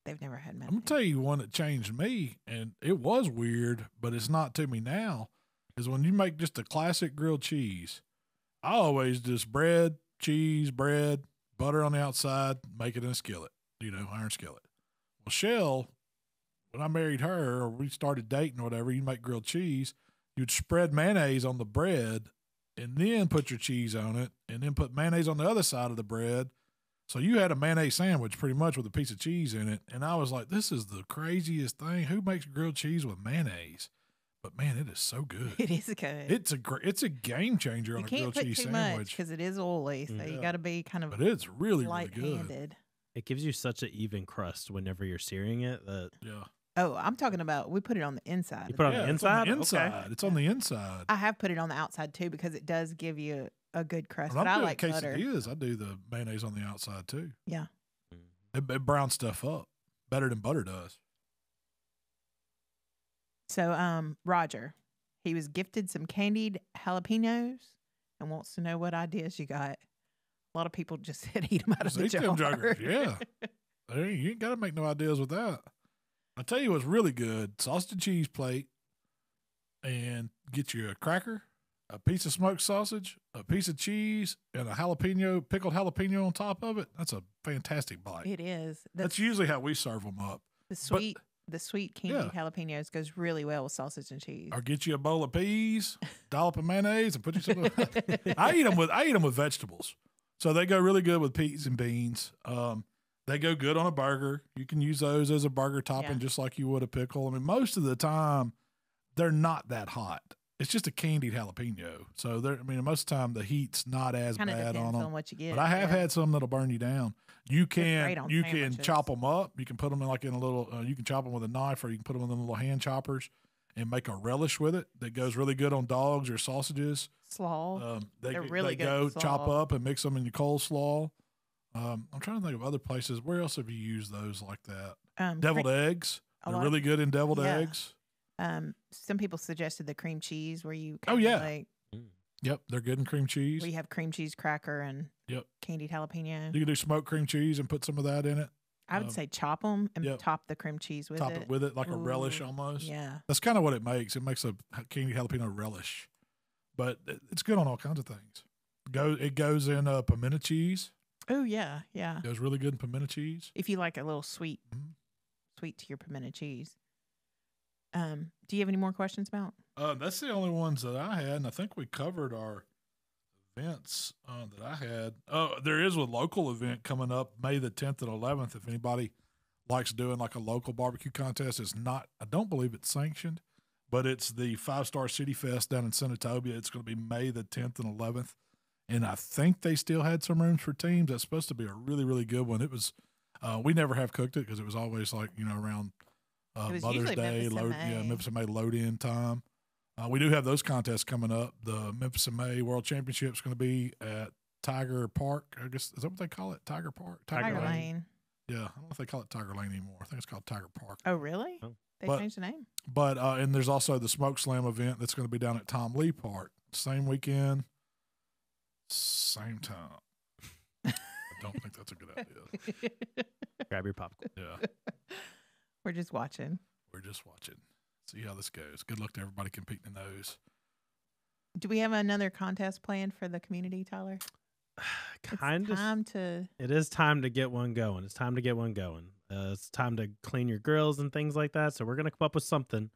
They've never had mayonnaise. I'm going to tell you one that changed me, and it was weird, but it's not to me now, is when you make just a classic grilled cheese. I always just bread, butter on the outside, make it in a skillet, iron skillet. Well, Shell, when I married her or we started dating or whatever, you make grilled cheese, you'd spread mayonnaise on the bread and then put your cheese on it and then put mayonnaise on the other side of the bread. So you had a mayonnaise sandwich pretty much with a piece of cheese in it. And I was like, this is the craziest thing. Who makes grilled cheese with mayonnaise? But man, it is so good. It is good. It's a game changer on a grilled cheese sandwich. Because it is oily, so you got to be kind of. But it's really light-handed. Really good. It gives you such an even crust whenever you're searing it. Yeah. Oh, I'm talking about we put it on the inside. You put it on the inside? Okay. It's on the inside. I have put it on the outside too because it does give you a good crust. When but I'm I like doing butter. quesadillas, I do the mayonnaise on the outside too. Yeah. It browns stuff up better than butter does. So, Roger, he was gifted some candied jalapenos and wants to know what ideas you got. A lot of people just said eat them out of the jar. Juggers, yeah. You ain't got to make no ideas with that. I'll tell you what's really good. Sausage and cheese plate, and get you a cracker, a piece of smoked sausage, a piece of cheese, and a pickled jalapeno on top of it. That's a fantastic bite. It is. That's usually how we serve them up. The sweet candied jalapenos goes really well with sausage and cheese. Or get you a bowl of peas, dollop of mayonnaise, and put you some. I eat them with vegetables, so they go really good with peas and beans. They go good on a burger. You can use those as a burger topping, just like you would a pickle. I mean, most of the time, they're not that hot. It's just a candied jalapeno. So most of the time the heat's not as Kinda bad depends on them. on what you get. But I have had some that'll burn you down. You can sandwiches. chop them up. You can put them in a little. You can chop them with a knife, or you can put them in the little hand choppers and make a relish with it that goes really good on dogs or sausages. Slaw. They're really good. Go slaw. chop up and mix them in your coleslaw. I'm trying to think of other places. Where else have you used those like that? Deviled eggs. They're really good in deviled eggs. Some people suggested the cream cheese where you Yep, they're good in cream cheese. We have cream cheese cracker and Yep. Candied jalapeno. You can do smoked cream cheese and put some of that in it. I would say chop them and yep. top the cream cheese with it. Top it with it like a relish almost. Yeah. That's kind of what it makes. It makes a candied jalapeno relish. But it's good on all kinds of things. It goes in pimento cheese. Oh, yeah, yeah. It goes really good in pimento cheese. If you like a little sweet to your pimento cheese. Do you have any more questions about? That's the only ones that I had, and I think we covered our events that I had. There is a local event coming up May the 10th and 11th. If anybody likes doing like a local barbecue contest, it's not. I don't believe it's sanctioned, but it's the 5-Star City Fest down in Senatobia. It's going to be May the 10th and 11th, and I think they still had some rooms for teams. That's supposed to be a really, really good one. It was. We never have cooked it because it was always like around Mother's Day, Memphis and May load-in time. We do have those contests coming up. The Memphis and May World Championship is going to be at Tiger Park. I guess is that what they call it? Tiger Park, Tiger Lane. Yeah, I don't know if they call it Tiger Lane anymore. I think it's called Tiger Park. Oh, really? Oh. They changed the name. But and there's also the Smoke Slam event that's going to be down at Tom Lee Park. Same weekend, same time. I don't think that's a good idea. Grab your popcorn. Yeah. We're just watching. See how this goes. Good luck to everybody competing in those. Do we have another contest planned for the community, Tyler? It is time to get one going. It's time to to clean your grills and things like that. So we're gonna come up with something, and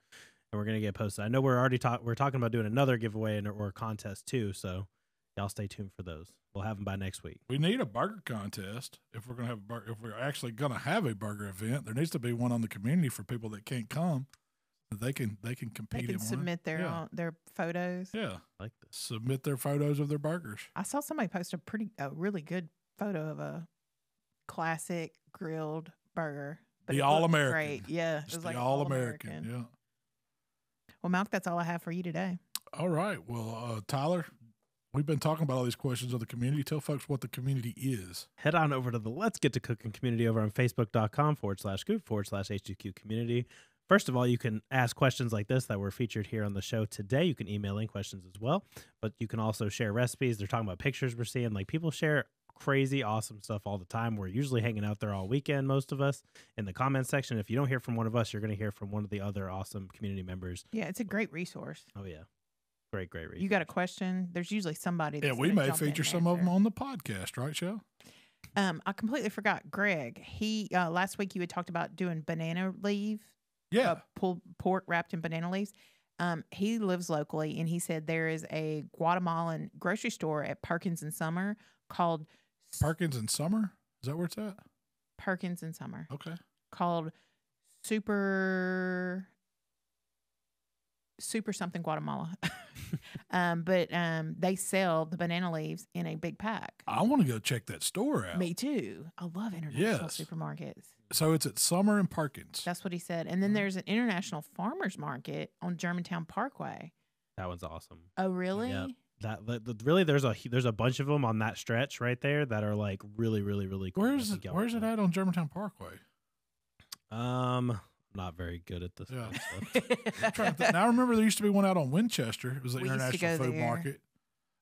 we're gonna get posted. I know we're talking about doing another giveaway or a contest too. So y'all stay tuned for those. We'll have them by next week. We need a burger contest if we're gonna have if we're actually gonna have a burger event. There needs to be one on the community for people that can't come. They can compete. They can submit their photos. Yeah, like this. Submit their photos of their burgers. I saw somebody post a really good photo of a classic grilled burger. But the All-American. Great, yeah. It was like All-American. Yeah. Well, Malk, that's all I have for you today. All right. Well, Tyler, we've been talking about all these questions of the community. Tell folks what the community is. Head on over to the Let's Get to Cooking community over on Facebook.com/group/HTQ community. First of all, you can ask questions like this that were featured here on the show today. You can email in questions as well, but you can also share recipes. They're talking about pictures we're seeing. Like, people share crazy, awesome stuff all the time. We're usually hanging out there all weekend, most of us, in the comments section. If you don't hear from one of us, you're going to hear from one of the other awesome community members. Yeah, it's a great resource. Oh, yeah. Great resource. You got a question? There's usually somebody that's we may feature some of them on the podcast, right, Shell? I completely forgot. Greg, he last week you had talked about doing banana leaf. Yeah. Pulled pork wrapped in banana leaves. He lives locally, and he said there is a Guatemalan grocery store at Perkins and Summer called Perkins and Summer? Is that where it's at? Perkins and Summer. Okay. Called Super something Guatemala. But they sell the banana leaves in a big pack. I want to go check that store out. Me too. I love international supermarkets. So it's at Summer and Perkins. That's what he said. And then there's an international farmers market on Germantown Parkway. That one's awesome. Oh, really? Yeah. Really, there's a bunch of them on that stretch right there that are like really, really, really cool. Where's it at on Germantown Parkway? I'm not very good at this kind of stuff. Now I remember there used to be one out on Winchester. It was the We International Food Market.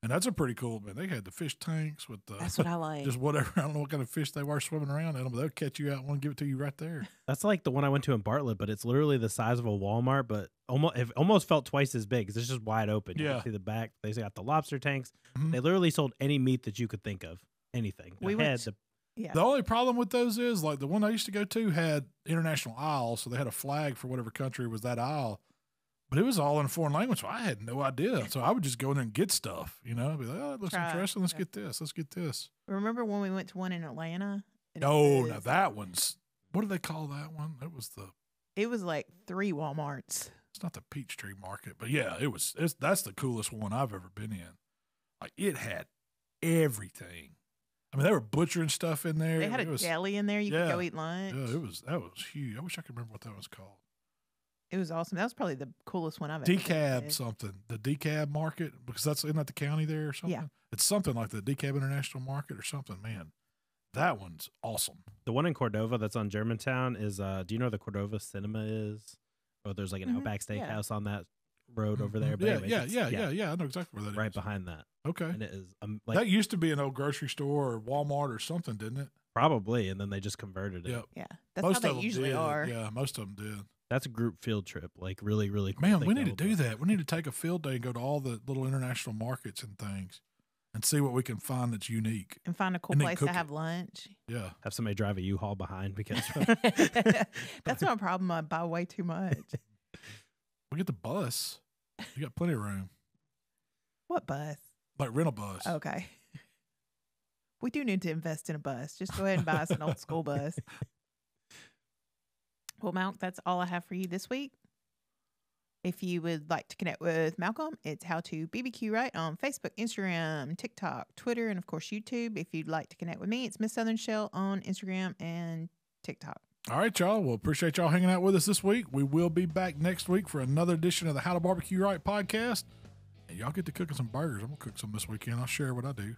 And that's a pretty cool, man. They had the fish tanks with the. That's what I like. Just whatever. I don't know what kind of fish they were swimming around in them, but they'll catch you out one and give it to you right there. That's like the one I went to in Bartlett, but it's literally the size of a Walmart, but it almost felt twice as big because it's just wide open. You can see the back. They got the lobster tanks. Mm-hmm. They literally sold any meat that you could think of, anything. The only problem with those is, like, the one I used to go to had international aisle, so they had a flag for whatever country was that aisle. But it was all in a foreign language, so I had no idea. So I would just go in there and get stuff, Be like, oh, it looks interesting. Let's get this. Let's get this. Remember when we went to one in Atlanta? Now that one's, what do they call that one? It was like 3 Walmarts. It's not the Peachtree Market, but yeah, that's the coolest one I've ever been in. Like, it had everything. I mean, they were butchering stuff in there. They had a deli in there. You could go eat lunch. Yeah, that was huge. I wish I could remember what that was called. It was awesome. That was probably the coolest one I've ever been. Something. The DeKalb Market, because isn't that the county there or something? Yeah. It's something like the DeKalb International Market or something. Man, that one's awesome. The one in Cordova that's on Germantown is, do you know where the Cordova Cinema is? Or there's like an Outback Steakhouse on that road over there. But Yeah, anyways, yeah. I know exactly where that is. Right behind that. Okay. And it is that used to be an old grocery store or Walmart or something, didn't it? Probably, and then they just converted it. Yep. Yeah, that's most how they usually are. Yeah, most of them did. That's a group field trip, like really, really cool. Man, we need to do that. We need to take a field day and go to all the little international markets and things and see what we can find that's unique. And find a cool place to have lunch. Yeah. Have somebody drive a U-Haul behind because that's not a problem. I buy way too much. We get the bus. You got plenty of room. What bus? Like rental bus. Okay. We do need to invest in a bus. Just go ahead and buy us an old school bus. Well, Malc, that's all I have for you this week. If you would like to connect with Malcolm, it's HowToBBQRight on Facebook, Instagram, TikTok, Twitter, and of course YouTube. If you'd like to connect with me, it's Miss Southern Shell on Instagram and TikTok. All right, y'all. Well, appreciate y'all hanging out with us this week. We will be back next week for another edition of the How to Barbecue Right podcast. And y'all get to cooking some burgers. I'm going to cook some this weekend. I'll share what I do.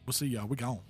We'll see y'all. We gone.